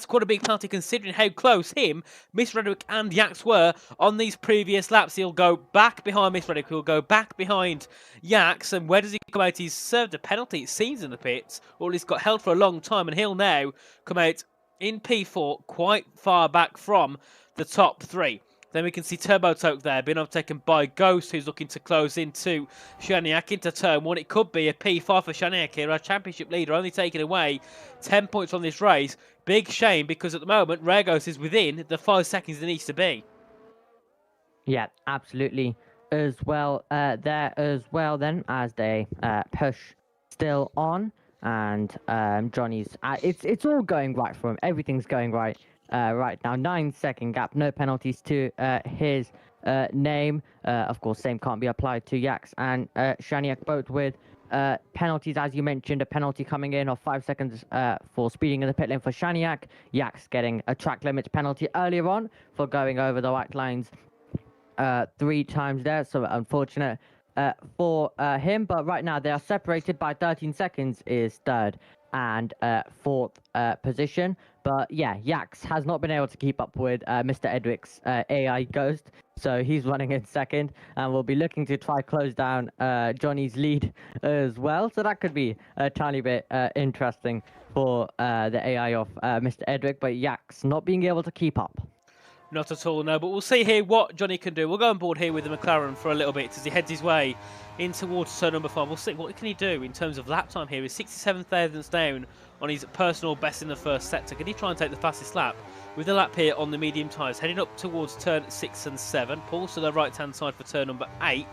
quite a big penalty considering how close him, Miss Redwick and Yax were on these previous laps. He'll go back behind Miss Redwick, he'll go back behind Yax, and where does he come out? He's served a penalty, it seems, in the pits, or at least got held for a long time, and he'll now come out in P4 quite far back from the top 3. Then we can see Turbo Toke there being overtaken by Ghost, who's looking to close into Shaniak into turn 1. It could be a P5 for Shaniak here, our championship leader, only taking away 10 points from this race. Big shame, because at the moment, Regos is within the 5 seconds it needs to be. Yeah, absolutely as well there as well then, as they push still on, and Johnny's it's all going right for him. Everything's going right right now. 9-second gap, no penalties to his name. Of course, same can't be applied to Yax and Shaniak, both with penalties, as you mentioned. A penalty coming in of 5 seconds for speeding in the pit lane for Shaniak. Yax getting a track limits penalty earlier on for going over the white lines 3 times there, so unfortunate for him. But right now they are separated by 13 seconds is third and fourth position. But yeah, Yax has not been able to keep up with Mr. Edwick's AI Ghost, so he's running in second, and we'll be looking to try close down Johnny's lead as well. So that could be a tiny bit interesting for the AI of Mr. Edwick, but Yax not being able to keep up. Not at all, no, but we'll see here what Johnny can do. We'll go on board here with the McLaren for a little bit as he heads his way in towards turn number 5. We'll see what can he do in terms of lap time here. He's 67 thousandths down on his personal best in the first sector. Can he try and take the fastest lap with the lap here on the medium tyres? Heading up towards turn 6 and 7. Pulls to the right-hand side for turn number 8.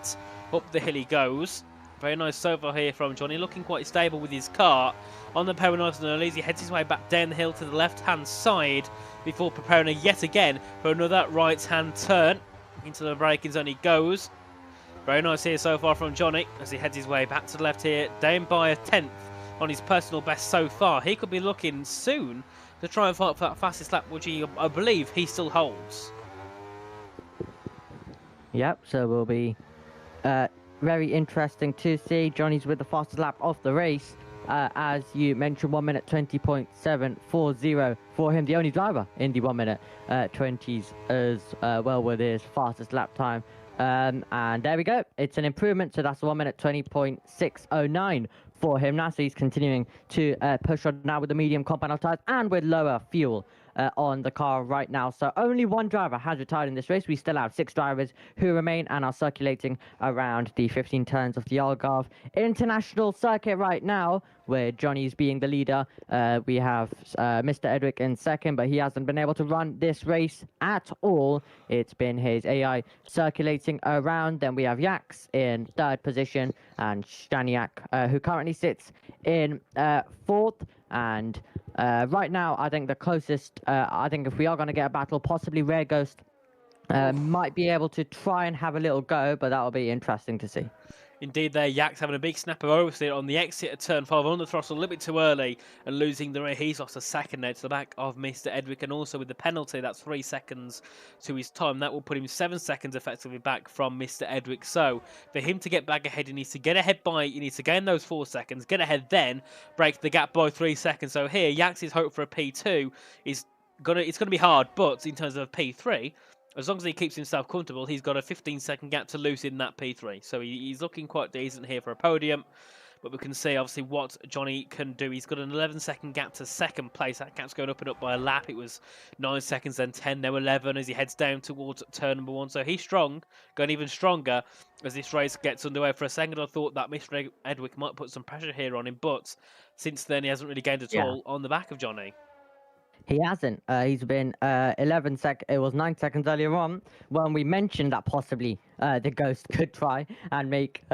Up the hill he goes. Very nice so far here from Johnny, looking quite stable with his car on the power nice and early as he heads his way back down the hill to the left-hand side before preparing yet again for another right-hand turn. Into the braking zone he goes. Very nice here so far from Johnny as he heads his way back to the left here, down by a 10th on his personal best so far. He could be looking soon to try and fight for that fastest lap, which I believe he still holds. Yep, so will be very interesting to see. Johnny's with the fastest lap of the race. As you mentioned, 1 minute 20.740 for him, the only driver in the 1 minute 20s as well with his fastest lap time. And there we go. It's an improvement. So that's 1 minute 20.609 for him now. So he's continuing to push on now with the medium compound tires and with lower fuel on the car right now. So only one driver has retired in this race. We still have 6 drivers who remain and are circulating around the 15 turns of the Algarve International Circuit right now, where Johnny's being the leader. We have Mr. Edwick in second, but he hasn't been able to run this race at all. It's been his AI circulating around. Then we have Yax in third position and Staniak, who currently sits in fourth. And right now, I think the closest, I think if we are going to get a battle, possibly Rare Ghost might be able to try and have a little go, but that will be interesting to see. Indeed, there, Yak's having a big snap of oversteer on the exit at turn 5 on the throttle a little bit too early and losing the race. He's lost a second there to the back of Mr. Edwick, and also with the penalty, that's 3 seconds to his time. That will put him 7 seconds effectively back from Mr. Edwick. So for him to get back ahead, he needs to get ahead he needs to gain those 4 seconds, get ahead, then break the gap by 3 seconds. So here, Yax's hope for a P2 is it's gonna be hard, but in terms of P3, as long as he keeps himself comfortable, he's got a 15-second gap to lose in that P3. So he's looking quite decent here for a podium. But we can see, obviously, what Johnny can do. He's got an 11-second gap to second place. That gap's going up and up by a lap. It was 9 seconds, then 10, now 11 as he heads down towards turn number 1. So he's strong, going even stronger as this race gets underway. For a second, I thought that Mr. Edwick might put some pressure here on him. But since then, he hasn't really gained at all on the back of Johnny. He hasn't. He's been 11 seconds. It was 9 seconds earlier on when we mentioned that possibly the Ghost could try and make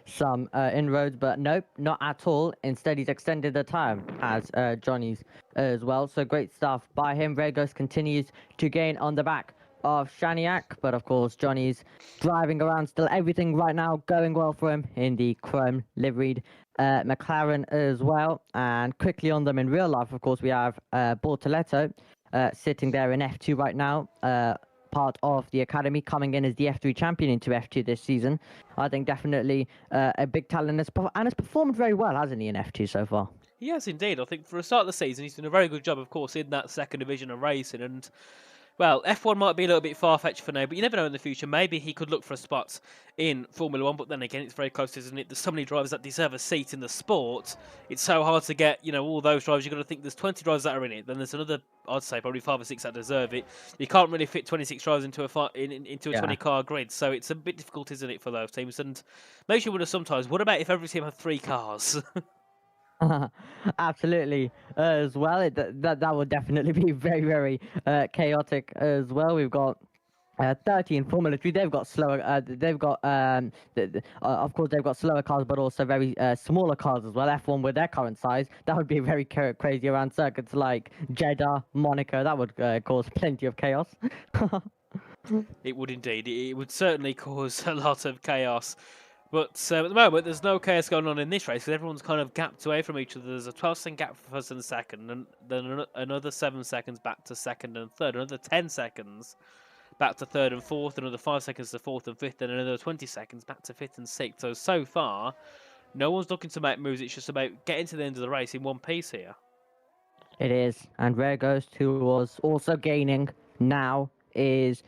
some inroads, but nope, not at all. Instead, he's extended the time as Johnny's as well. So great stuff by him. Red Ghost continues to gain on the back of Staniak, but of course Johnny's driving around still. Everything right now going well for him in the chrome liveried McLaren as well. And quickly on them in real life, of course, we have Bortoletto sitting there in F2 right now, part of the academy, coming in as the F3 champion into F2 this season. I think definitely a big talent and has performed very well, hasn't he, in F2 so far? He has indeed. I think for a start of the season, he's done a very good job, of course, in that second division of racing. And well, F1 might be a little bit far-fetched for now, but you never know in the future. Maybe he could look for a spot in Formula 1, but then again, it's very close, isn't it? There's so many drivers that deserve a seat in the sport. It's so hard to get, all those drivers. You've got to think there's 20 drivers that are in it. Then there's another, I'd say, probably 5 or 6 that deserve it. You can't really fit 26 drivers into a 20-car grid, so it's a bit difficult, isn't it, for those teams? And makes you wonder sometimes, what about if every team had 3 cars? Absolutely, as well. That would definitely be very, very chaotic as well. We've got 30 in Formula 3. They've got slower. Of course, they've got slower cars, but also very smaller cars as well. F1 with their current size, that would be very crazy around circuits like Jeddah, Monaco. That would cause plenty of chaos. It would indeed. It would certainly cause a lot of chaos. But at the moment, there's no chaos going on in this race because everyone's kind of gapped away from each other. There's a 12-second gap for first and second, and then another 7 seconds back to second and third, another 10 seconds back to third and fourth, another 5 seconds to fourth and fifth, and another 20 seconds back to fifth and sixth. So far, no one's looking to make moves. It's just about getting to the end of the race in one piece here. It is, and Rare Ghost, who was also gaining now, is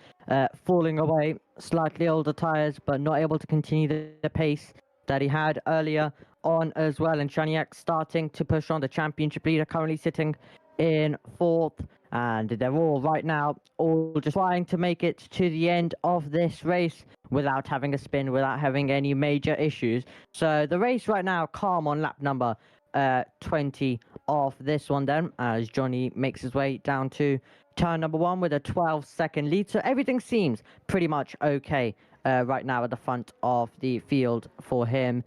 falling away. Slightly older tyres, but not able to continue the pace that he had earlier on as well. And Staniak starting to push on. The championship leader currently sitting in fourth, and they're all right now all just trying to make it to the end of this race without having a spin, without having any major issues. So the race right now calm on lap number 20 of this one then, as Johnny makes his way down to turn number 1 with a 12-second lead. So everything seems pretty much okay right now at the front of the field for him.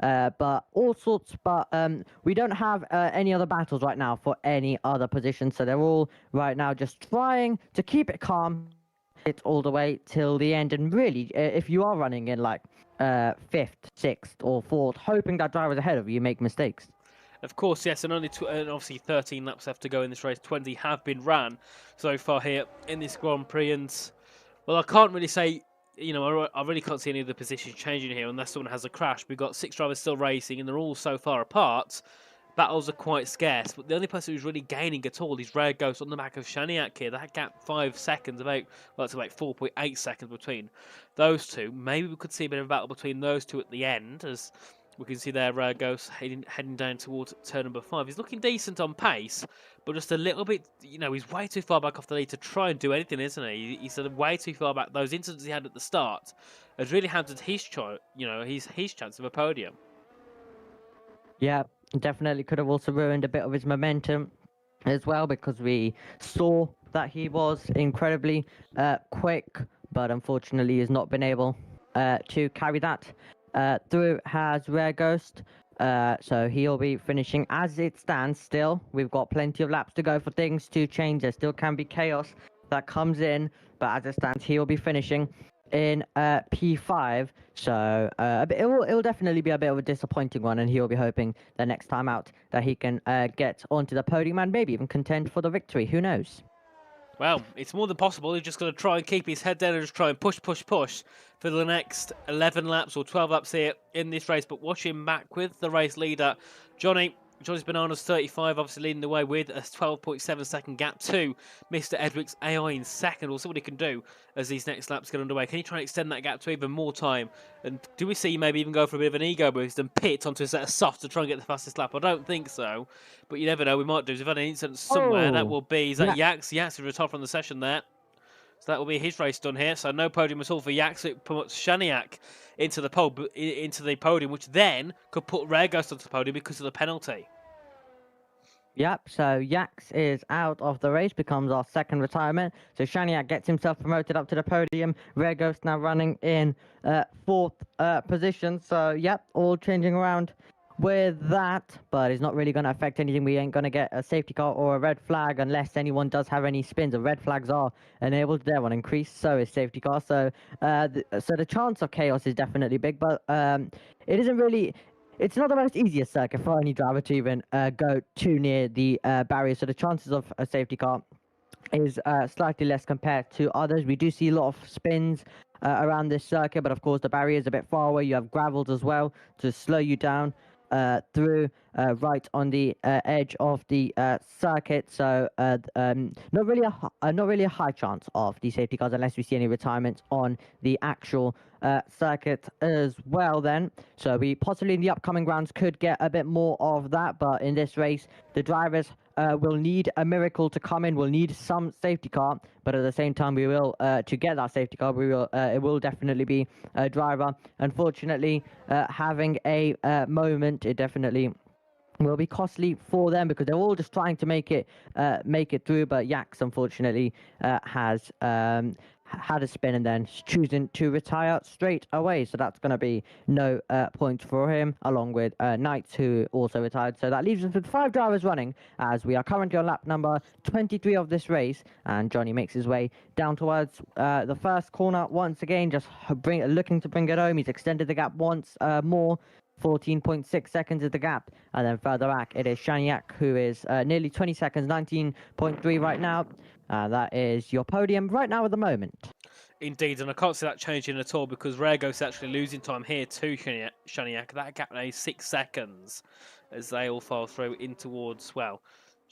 But we don't have any other battles right now for any other positions. So they're all right now just trying to keep it calm, it all the way till the end. And really, if you are running in like 5th, 6th or 4th, hoping that drivers ahead of you make mistakes. Of course, yes, and only and obviously 13 laps left to go in this race. 20 have been ran so far here in this Grand Prix, and well, I can't really say, I really can't see any of the positions changing here unless someone has a crash. We've got 6 drivers still racing, and they're all so far apart. Battles are quite scarce, but the only person who's really gaining at all is Rare Ghost on the back of Shaniak here. That gap 5 seconds, it's about 4.8 seconds between those two. Maybe we could see a bit of a battle between those two at the end, as we can see there Rare Ghost heading down towards turn number 5. He's looking decent on pace, but just a little bit, he's way too far back off the lead to try and do anything, isn't he? He's way too far back. Those incidents he had at the start has really hampered his chance of a podium. Yeah, definitely could have also ruined a bit of his momentum as well, because we saw that he was incredibly quick, but unfortunately has not been able to carry that through. Has Rare Ghost, so he'll be finishing as it stands. Still, we've got plenty of laps to go for things to change. There still can be chaos that comes in, but as it stands, he'll be finishing in P5, so it will definitely be a bit of a disappointing one, and he'll be hoping the next time out that he can get onto the podium and maybe even contend for the victory. Who knows? Well, it's more than possible. He's just got to try and keep his head down and just try and push for the next 11 laps or 12 laps here in this race. But watch him back with the race leader, Johnny's Bananas 35, obviously leading the way with a 12.7 second gap to Mr. Edwig's AI in second. We'll see what he can do as these next laps get underway. Can he try and extend that gap to even more time? And do we see maybe even go for a bit of an ego boost and pit onto a set of softs to try and get the fastest lap? I don't think so, but you never know. We might do. We've had an incident somewhere. That will be, is that Yax? Yax is retired from the session there. So that will be his race done here. So no podium at all for Yax. It puts Shaniak into the podium, which then could put Rare Ghost onto the podium because of the penalty. Yep, so Yax is out of the race, becomes our second retirement. So Shaniak gets himself promoted up to the podium. Rare Ghost now running in 4th position. So, yep, all changing around with that, but it's not really going to affect anything. We ain't going to get a safety car or a red flag unless anyone does have any spins. The red flags are enabled there on increase, so is safety car. So, the chance of chaos is definitely big, but it isn't really... It's not the most easiest circuit for any driver to even go too near the barrier, so the chances of a safety car is slightly less compared to others. We do see a lot of spins around this circuit, but of course the barrier is a bit far away. You have gravels as well to slow you down through right on the edge of the circuit, so not really a high chance of the safety cars unless we see any retirements on the actual circuit as well then. So we possibly in the upcoming rounds could get a bit more of that, but in this race the drivers will need a miracle to come in. We'll need some safety car, but at the same time we will to get that safety car it will definitely be a driver unfortunately having a moment. It definitely will be costly for them because they're all just trying to make it through, but Yax unfortunately has had a spin and then choosing to retire straight away, so that's going to be no point for him, along with Knights, who also retired. So that leaves us with 5 drivers running, as we are currently on lap number 23 of this race, and Johnny makes his way down towards the first corner once again, just looking to bring it home. He's extended the gap once more. 14.6 seconds is the gap, and then further back it is Shaniak, who is nearly 20 seconds, 19.3 right now. That is your podium right now at the moment. Indeed, and I can't see that changing at all because Rare Ghost is actually losing time here to Shaniak. That gap now is 6 seconds as they all file through in towards, well,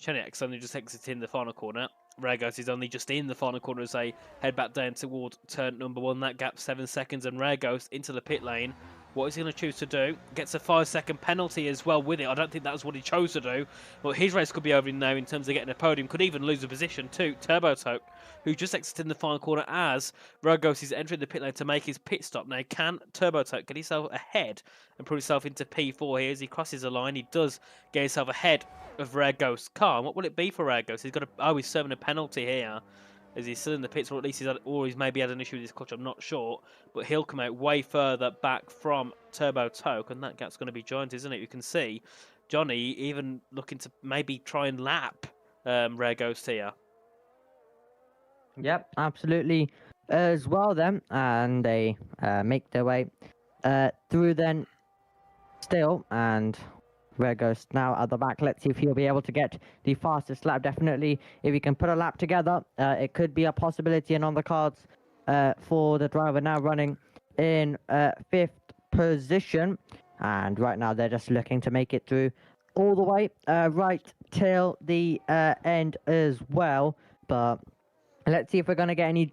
Shaniak's only just exiting the final corner. Rare Ghost is only just in the final corner as they head back down toward turn number 1. That gap 7 seconds, and Rare Ghost into the pit lane. What is he going to choose to do? Gets a 5-second penalty as well with it. I don't think that's what he chose to do. But his race could be over now in terms of getting a podium. Could even lose a position to TurboToke, who just exited in the final corner as Rogos is entering the pit lane to make his pit stop. Now, can TurboToke get himself ahead and put himself into P4 here as he crosses the line? He does get himself ahead of Rare Ghost's car. And what will it be for Rare Ghost? He's got he's serving a penalty here. As he's still in the pits, or at least he's maybe had an issue with his clutch, I'm not sure. But he'll come out way further back from TurboToke, and that gap's going to be giant, isn't it? You can see Johnny even looking to maybe try and lap Rare Ghost here. Yep, absolutely as well then. And they make their way through then still, and Red Ghost now at the back. Let's see if he'll be able to get the fastest lap. Definitely, if he can put a lap together, it could be a possibility and on the cards for the driver now running in 5th position. And right now, they're just looking to make it through all the way right till the end as well. But let's see if we're going to get any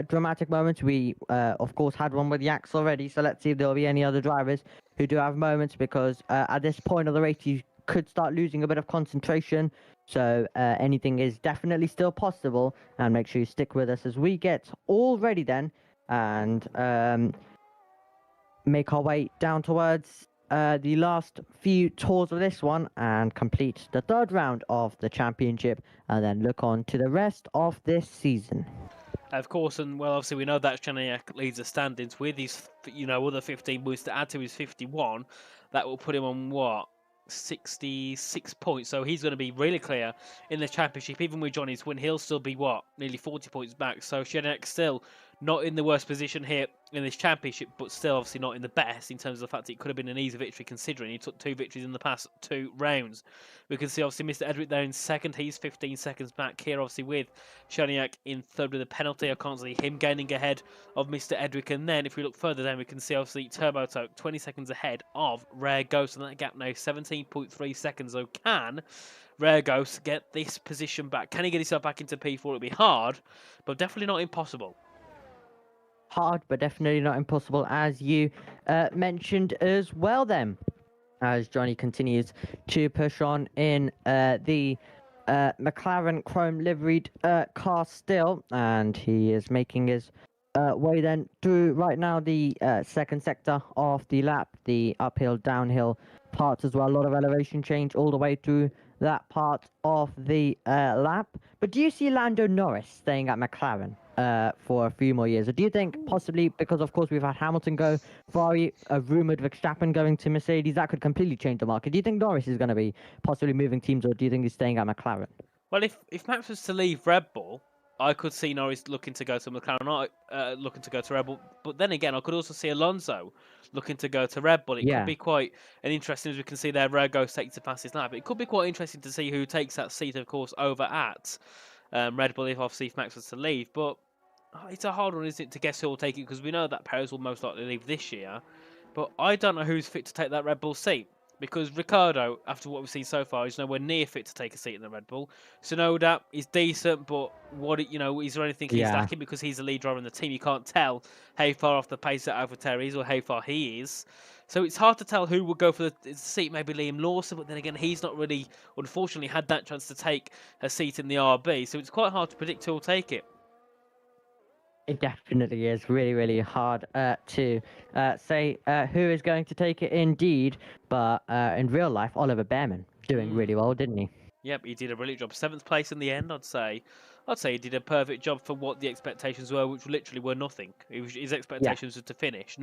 dramatic moments. We, of course, had one with Yax already, so let's see if there'll be any other drivers who do have moments, because at this point of the race, you could start losing a bit of concentration. So anything is definitely still possible, and make sure you stick with us as we get all ready then, and make our way down towards the last few tours of this one and complete the 3rd round of the championship, and then look on to the rest of this season. Of course, and well, obviously we know that Chaniak leads the standings with his, other 15 points to add to his 51. That will put him on what? 66 points, so he's going to be really clear in the championship. Even with Johnny's win, he'll still be what, nearly 40 points back. So Chaniak still not in the worst position here in this championship, but still obviously not in the best in terms of the fact that it could have been an easy victory considering he took 2 victories in the past 2 rounds. We can see obviously Mr. Edric there in 2nd. He's 15 seconds back here, obviously with Chaniak in 3rd with a penalty. I can't see him gaining ahead of Mr. Edric. And then if we look further down, we can see obviously Turbo Toke 20 seconds ahead of Rare Ghost, and that gap now 17.3 seconds. So can Rare Ghost get this position back? Can he get himself back into P4? It'll be hard, but definitely not impossible. Hard, but definitely not impossible, as you mentioned as well then. As Johnny continues to push on in the McLaren chrome liveried car still, and he is making his way then through right now the 2nd sector of the lap, the uphill, downhill parts as well. A lot of elevation change all the way through that part of the lap. But do you see Lando Norris staying at McLaren for a few more years? Or do you think possibly, because of course we've had Hamilton go, Ferrari, rumoured Verstappen going to Mercedes, that could completely change the market? Do you think Norris is going to be possibly moving teams, or do you think he's staying at McLaren? Well, if Max was to leave Red Bull, I could see Norris looking to go to McLaren, not looking to go to Red Bull. But then again, I could also see Alonso looking to go to Red Bull. It could be quite an interesting, as we can see there, Red Ghost takes the fastest lap. It could be quite interesting to see who takes that seat, of course, over at Red Bull, if Max was to leave. But it's a hard one, isn't it, to guess who will take it, because we know that Perez will most likely leave this year. But I don't know who's fit to take that Red Bull seat, because Ricciardo, after what we've seen so far, is nowhere near fit to take a seat in the Red Bull. Tsunoda is decent, but is there anything he's lacking? Because he's the lead driver in the team, you can't tell how far off the pace that AlphaTauri is or how far he is. So it's hard to tell who would go for the seat. Maybe Liam Lawson, but then again, he's not really, unfortunately, had that chance to take a seat in the RB. So it's quite hard to predict who will take it. It definitely is really, really hard to say who is going to take it indeed. But in real life, Oliver Behrman doing really well, didn't he? Yep, he did a brilliant job. 7th place in the end, I'd say. I'd say he did a perfect job for what the expectations were, which literally were nothing. His expectations were to finish,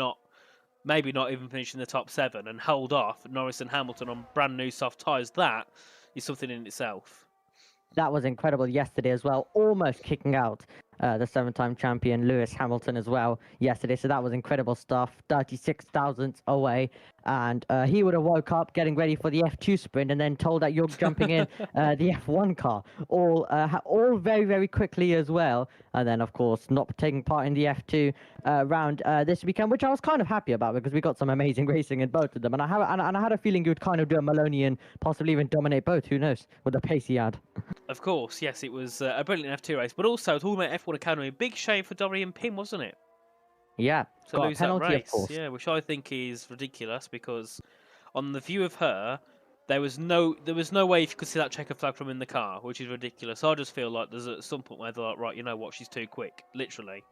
maybe not even finish in the top 7, and hold off Norris and Hamilton on brand new soft tyres. That is something in itself. That was incredible yesterday as well, almost kicking out the 7-time champion Lewis Hamilton as well yesterday. So that was incredible stuff. 36 thousandths away, and he would have woke up getting ready for the F2 sprint and then told that you're jumping in the F1 car all very, very quickly as well. And then of course not taking part in the F2 round this weekend, which I was kind of happy about, because we got some amazing racing in both of them, and I had a feeling you would kind of do a Maloney and possibly even dominate both. Who knows, with the pace he had. Of course, yes, it was a brilliant F2 race, but also talking about F1 Academy, big shame for Dobby and Pim, wasn't it? Yeah, To lose that race, of course. yeah, which I think is ridiculous, because on the view of her, there was no way you could see that checker flag from in the car, which is ridiculous. I just feel like there's at some point where they're like, right, you know what, she's too quick, literally.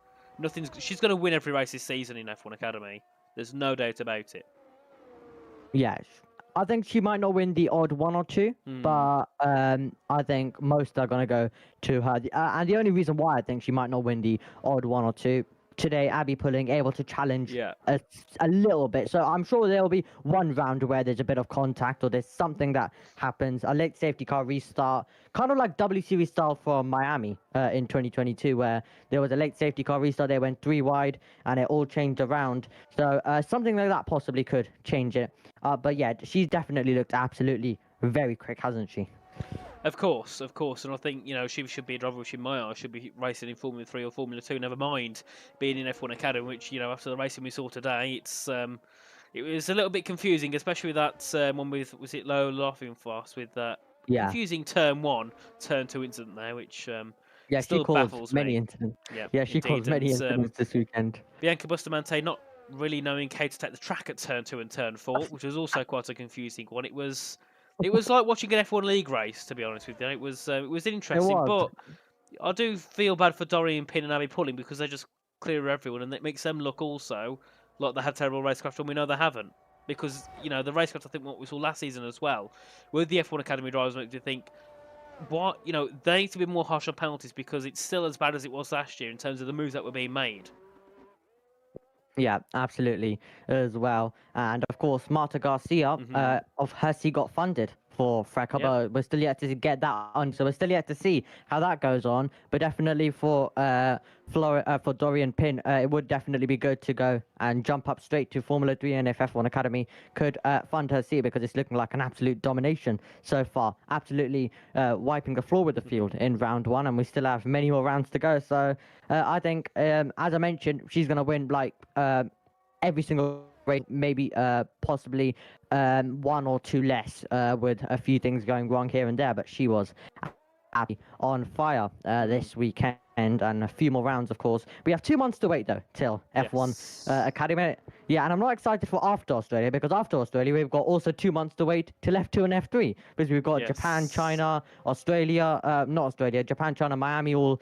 She's going to win every race this season in F1 Academy. There's no doubt about it. Yeah, I think she might not win the odd 1 or 2, but I think most are going to go to her. And the only reason why I think she might not win the odd 1 or 2, today, Abby Pulling able to challenge Yeah. a little bit. So I'm sure there'll be one round where there's a bit of contact or there's something that happens, a late safety car restart, kind of like WCW style from Miami in 2022, where there was a late safety car restart, they went 3 wide and it all changed around. So something like that possibly could change it. But yeah, she's definitely looked absolutely very quick, hasn't she? Of course, and I think she should be a driver which in my eyes should be racing in Formula 3 or Formula 2. Never mind being in F1 Academy, which after the racing we saw today, it was a little bit confusing, especially with that one with was it Low laughing fast with that confusing turn 1, turn 2 incident there, which Yeah, still she caused baffles many me. incidents. Yeah, Yeah, she caused many incidents this weekend. Bianca Bustamante not really knowing how to take the track at turn 2 and turn 4, which was also quite a confusing one. It was like watching an F1 league race, to be honest with you. It was interesting, but I do feel bad for Dorian Pin and Abby Pulling because they just clear everyone, and it makes them look also like they had terrible racecraft, and we know they haven't. Because the racecraft, I think what we saw last season as well, with the F1 Academy drivers, make you think, what they need to be more harsh on penalties because it's still as bad as it was last year in terms of the moves that were being made. Yeah, absolutely, as well. And of course, Marta Garcia of Hershey got funded for Freca, but we're still yet to get that on. So we're still yet to see how that goes on. But definitely for Dorian Pin, it would definitely be good to go and jump up straight to Formula 3, and if F1 Academy could fund Hershey, because it's looking like an absolute domination so far. Absolutely wiping the floor with the field in round 1, and we still have many more rounds to go. So I think, as I mentioned, she's going to win like every single race, maybe possibly 1 or 2 less with a few things going wrong here and there, but she was on fire this weekend, and a few more rounds, of course. We have 2 months to wait, though, till F1 Academy. Yeah, and I'm not excited for after Australia, because after Australia, we've got also 2 months to wait till F2 and F3, because we've got Japan, China, Australia, not Australia, Japan, China, Miami all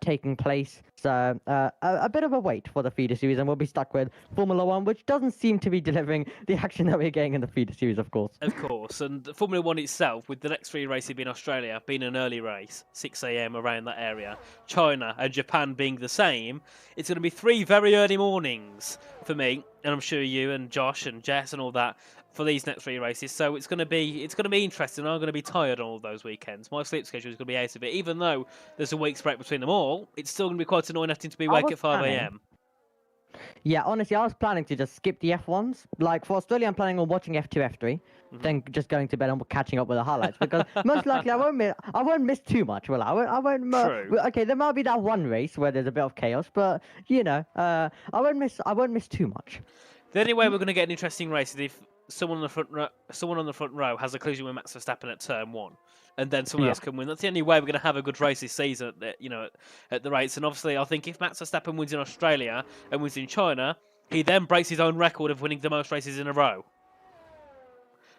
taking place. So a bit of a wait for the feeder series, and we'll be stuck with Formula 1, which doesn't seem to be delivering the action that we're getting in the feeder series, of course. Of course, and Formula 1 itself, with the next 3 races being Australia, being an early race, 6 a.m. around that area, China and Japan being the same, it's going to be 3 very early mornings for me, and I'm sure you and Josh and Jess and all that, for these next 3 races. So it's going to be interesting. I'm going to be tired on all those weekends. My sleep schedule is going to be out of it. Even though there's a week's break between them all, it's still going to be quite annoying having to be awake at 5 a.m. Yeah, honestly, I was planning to just skip the F1s. Like, for Australia, I'm planning on watching F2, F3, then just going to bed and catching up with the highlights, because most likely I won't miss too much, will I? I won't. True. Okay, there might be that one race where there's a bit of chaos, but I won't miss too much. The only way we're going to get an interesting race is if someone on the front row has a collision with Max Verstappen at turn 1, and then someone else can win. That's the only way we're going to have a good race this season at the rates. And obviously, I think if Max Verstappen wins in Australia and wins in China, he then breaks his own record of winning the most races in a row.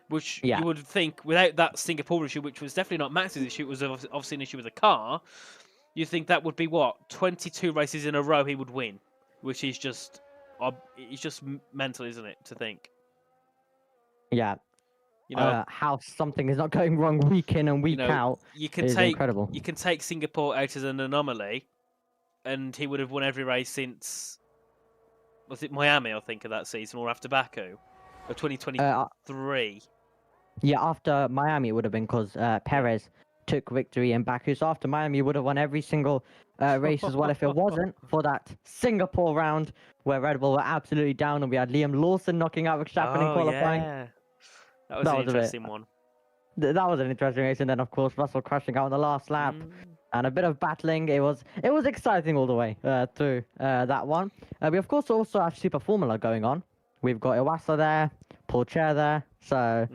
Which you would think, without that Singapore issue, which was definitely not Max's issue, it was obviously an issue with the car, you think that would be, 22 races in a row he would win, which is just mental, isn't it, to think? Yeah. How something is not going wrong week in and week out is incredible. You can take Singapore out as an anomaly, and he would have won every race since, was it Miami, I think, of that season, or after Baku, or 2023? Yeah, after Miami it would have been, because Perez took victory in Baku. So after Miami, you would have won every single race as well if it wasn't for that Singapore round where Red Bull were absolutely down, and we had Liam Lawson knocking out Verstappen in qualifying. Yeah. That was an interesting one. That was an interesting race, and then of course Russell crashing out on the last lap, and a bit of battling. It was exciting all the way through that one. We of course also have Super Formula going on. We've got Iwasa there, Paul Chair there, so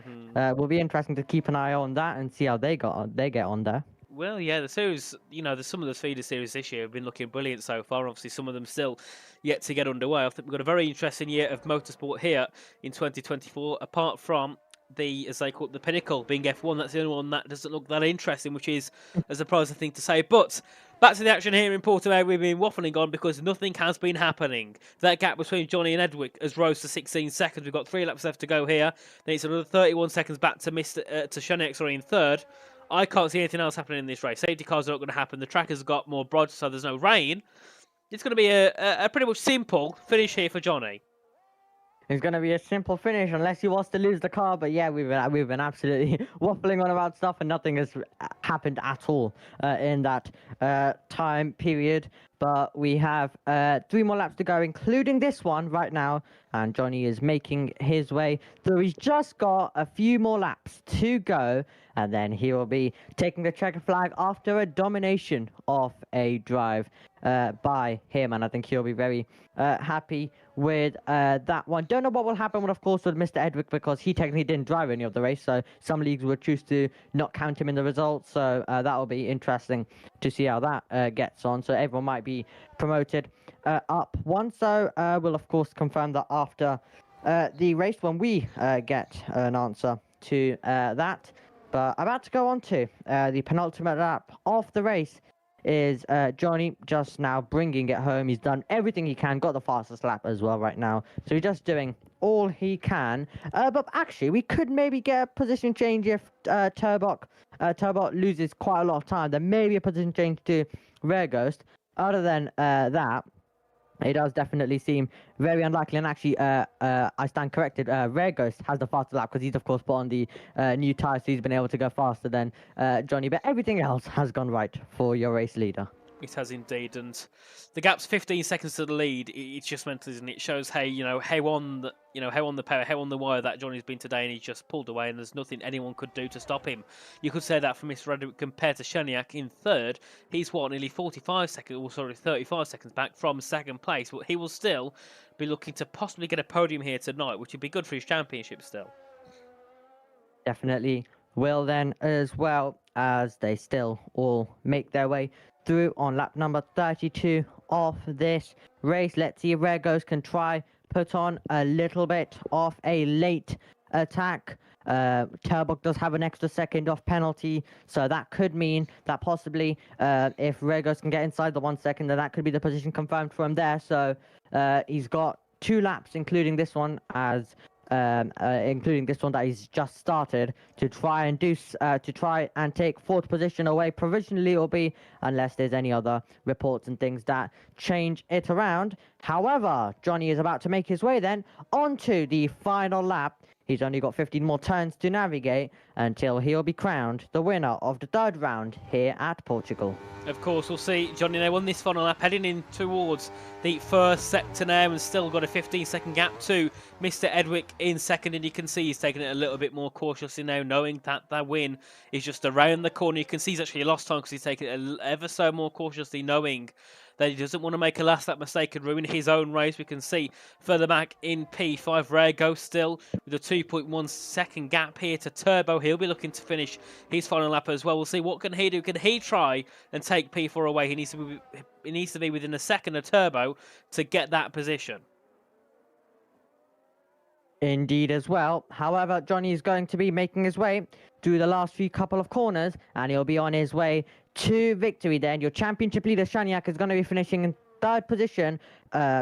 will be interesting to keep an eye on that and see how they get on there. Well, yeah, the series, some of the feeder series this year have been looking brilliant so far. Obviously, some of them still yet to get underway. I think we've got a very interesting year of motorsport here in 2024, apart from as they call it, the pinnacle being F1. That's the only one that doesn't look that interesting, which is a surprising thing to say. But back to the action here in Portugal, we've been waffling on because nothing has been happening. That gap between Johnny and Edwick has rose to 16 seconds. We've got 3 laps left to go here. Then it's another 31 seconds back to Shanek in third. I can't see anything else happening in this race. Safety cars are not going to happen. The track has got more broad, so there's no rain. It's going to be a pretty much simple finish here for Johnny. It's going to be a simple finish unless he wants to lose the car. But yeah, we've been absolutely waffling on about stuff, and nothing has happened at all in that time period. But we have 3 more laps to go, including this one right now. And Johnny is making his way through. He's just got a few more laps to go, and then he will be taking the checker flag after a domination of a drive by him. And I think he'll be very happy with that one. Don't know what will happen, of course, with Mr. Edwick, because he technically didn't drive any of the race. So some leagues would choose to not count him in the results. So that will be interesting to see how that gets on. So everyone might be promoted up one. So we'll, of course, confirm that after the race when we get an answer to that. But about to go on to the penultimate lap of the race is Johnny just now bringing it home. He's done everything he can, got the fastest lap as well right now. So he's just doing all he can. But actually, we could maybe get a position change if Turbot loses quite a lot of time. There may be a position change to Rare Ghost. Other than that, it does definitely seem very unlikely. And actually, I stand corrected. Rare Ghost has the fastest lap because he's, of course, put on the new tyres, so he's been able to go faster than Johnny. But everything else has gone right for your race leader. It has indeed, and the gap's 15 seconds to the lead. It's just mental, isn't it? It shows how on the wire that Johnny's been today, and he's just pulled away, and there's nothing anyone could do to stop him. You could say that for Mr. Reddick compared to Shaniak in third. He's nearly 35 seconds back from second place, but he will still be looking to possibly get a podium here tonight, which would be good for his championship still. Definitely will then, as well as they still all make their way through on lap number 32 of this race. Let's see if Rare Ghost can try put on a little bit of a late attack. Turbok does have an extra second off penalty, so that could mean that possibly if Rare Ghost can get inside the 1 second, then that could be the position confirmed for him there. So he's got 2 laps, including this one that he's just started, to try and take 4th position away. Provisionally it will be, unless there's any other reports and things that change it around. However, Johnny is about to make his way then onto the final lap. He's only got 15 more turns to navigate until he'll be crowned the winner of the 3rd round here at Portugal. Of course, we'll see Johnny now on this final lap, heading in towards the first sector now, and still got a 15-second gap to Mr. Edwick in second, and you can see he's taking it a little bit more cautiously now, knowing that that win is just around the corner. You can see he's actually lost time because he's taking it ever so more cautiously, knowing that he doesn't want to make a last lap mistake and ruin his own race. We can see further back in P5, Rare Ghost still with a 2.1 second gap here to Turbo. He'll be looking to finish his final lap as well. We'll see what can he do. Can he try and take P4 away? He needs to be within a second of Turbo to get that position. Indeed as well. However, Johnny is going to be making his way through the last few couple of corners, and he'll be on his way to victory then. Your championship leader, Shaniak, is going to be finishing in 3rd position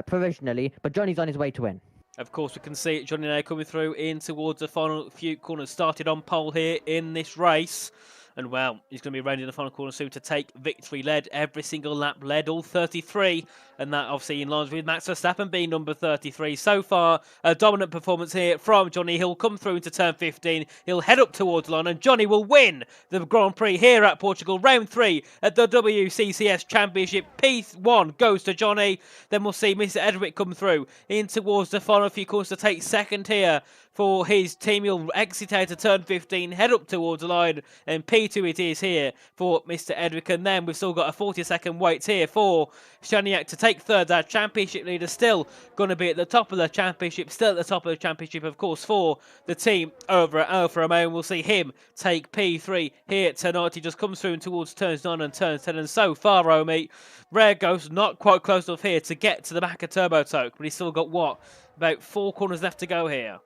provisionally, but Johnny's on his way to win. Of course, we can see Johnny now coming through in towards the final few corners. Started on pole here in this race. And, well, he's going to be rounding the final corner soon to take victory. Led every single lap, led all 33. And that obviously in line with Max Verstappen being number 33. So far, a dominant performance here from Johnny. He'll come through into turn 15. He'll head up towards the line, and Johnny will win the Grand Prix here at Portugal. Round 3 at the WCCS Championship. P1 goes to Johnny. Then we'll see Mr. Edwick come through in towards the final few corners to take second here for his team. He'll exit out to turn 15, head up towards the line, and P2 it is here for Mr. Edwick. And then we've still got a 40-second wait here for Shaniak to take third. Our championship leader still going to be at the top of the championship, of course, for the team over at Alfa Romeo. And we'll see him take P3 here tonight. He just comes through towards turns 9 and turns 10, and so far, Romy, Rare Ghost not quite close enough here to get to the back of Turbo Toke, but he's still got, what, about 4 corners left to go here.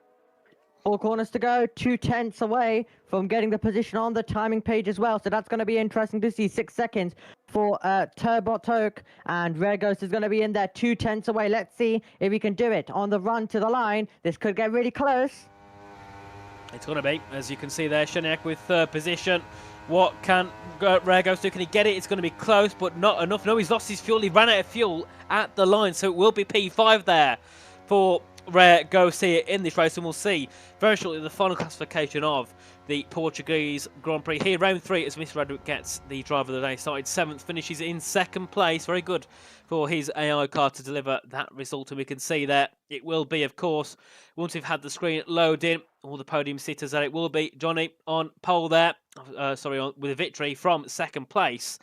4 corners to go, 2/10 away from getting the position on the timing page as well. So that's going to be interesting to see. 6 seconds for Turbo Toke, and Rare Ghost is going to be in there 2/10 away. Let's see if he can do it on the run to the line. This could get really close. It's going to be, as you can see there, Shaniak with third position. What can Rare Ghost do? Can he get it? It's going to be close, but not enough. No, he's lost his fuel. He ran out of fuel at the line, so it will be P5 there for Rare Ghost here in this race, and we'll see very shortly the final classification of the Portuguese Grand Prix here. Round 3 as Mr. Redwood gets the driver of the day. Started 7th, finishes in 2nd place. Very good for his AI car to deliver that result, and we can see that it will be, of course, once we've had the screen load in, all the podium sitters, that it will be Johnny on pole there, with a victory from 2nd place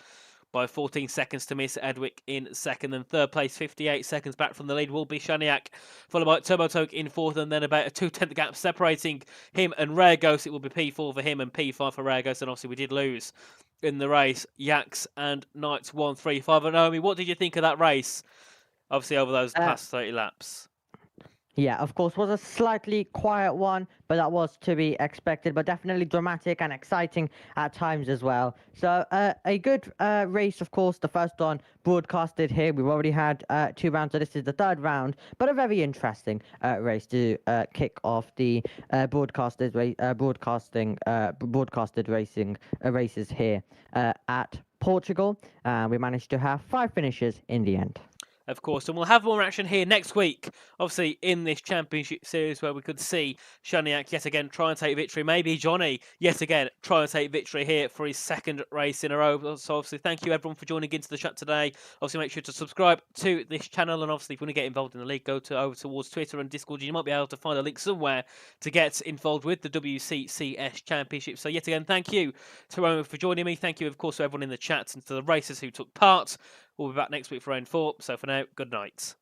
by 14 seconds to miss Edwick in 2nd, and 3rd place 58 seconds back from the lead will be Shaniak, followed by Turbo Toke in 4th, and then about a 2/10 gap separating him and Rare Ghost. It will be P4 for him and P5 for Rare Ghost, and obviously we did lose in the race. Yaks and Knights 1, 3, 5. And Naomi, what did you think of that race? Obviously over those past 30 laps. Yeah, of course, was a slightly quiet one, but that was to be expected, but definitely dramatic and exciting at times as well. So a good race, of course, the first one broadcasted here. We've already had 2 rounds, so this is the 3rd round, but a very interesting race to kick off the broadcasted races here at Portugal. We managed to have 5 finishes in the end. Of course, and we'll have more action here next week, obviously in this championship series, where we could see Shaniak yet again try and take victory. Maybe Johnny yet again try and take victory here for his 2nd race in a row. So obviously thank you everyone for joining into the chat today. Obviously make sure to subscribe to this channel, and obviously if you want to get involved in the league, go over towards Twitter and Discord. You might be able to find a link somewhere to get involved with the WCCS Championship. So yet again, thank you to everyone for joining me. Thank you, of course, to everyone in the chat and to the racers who took part. We'll be back next week for round 4. So for now, good night.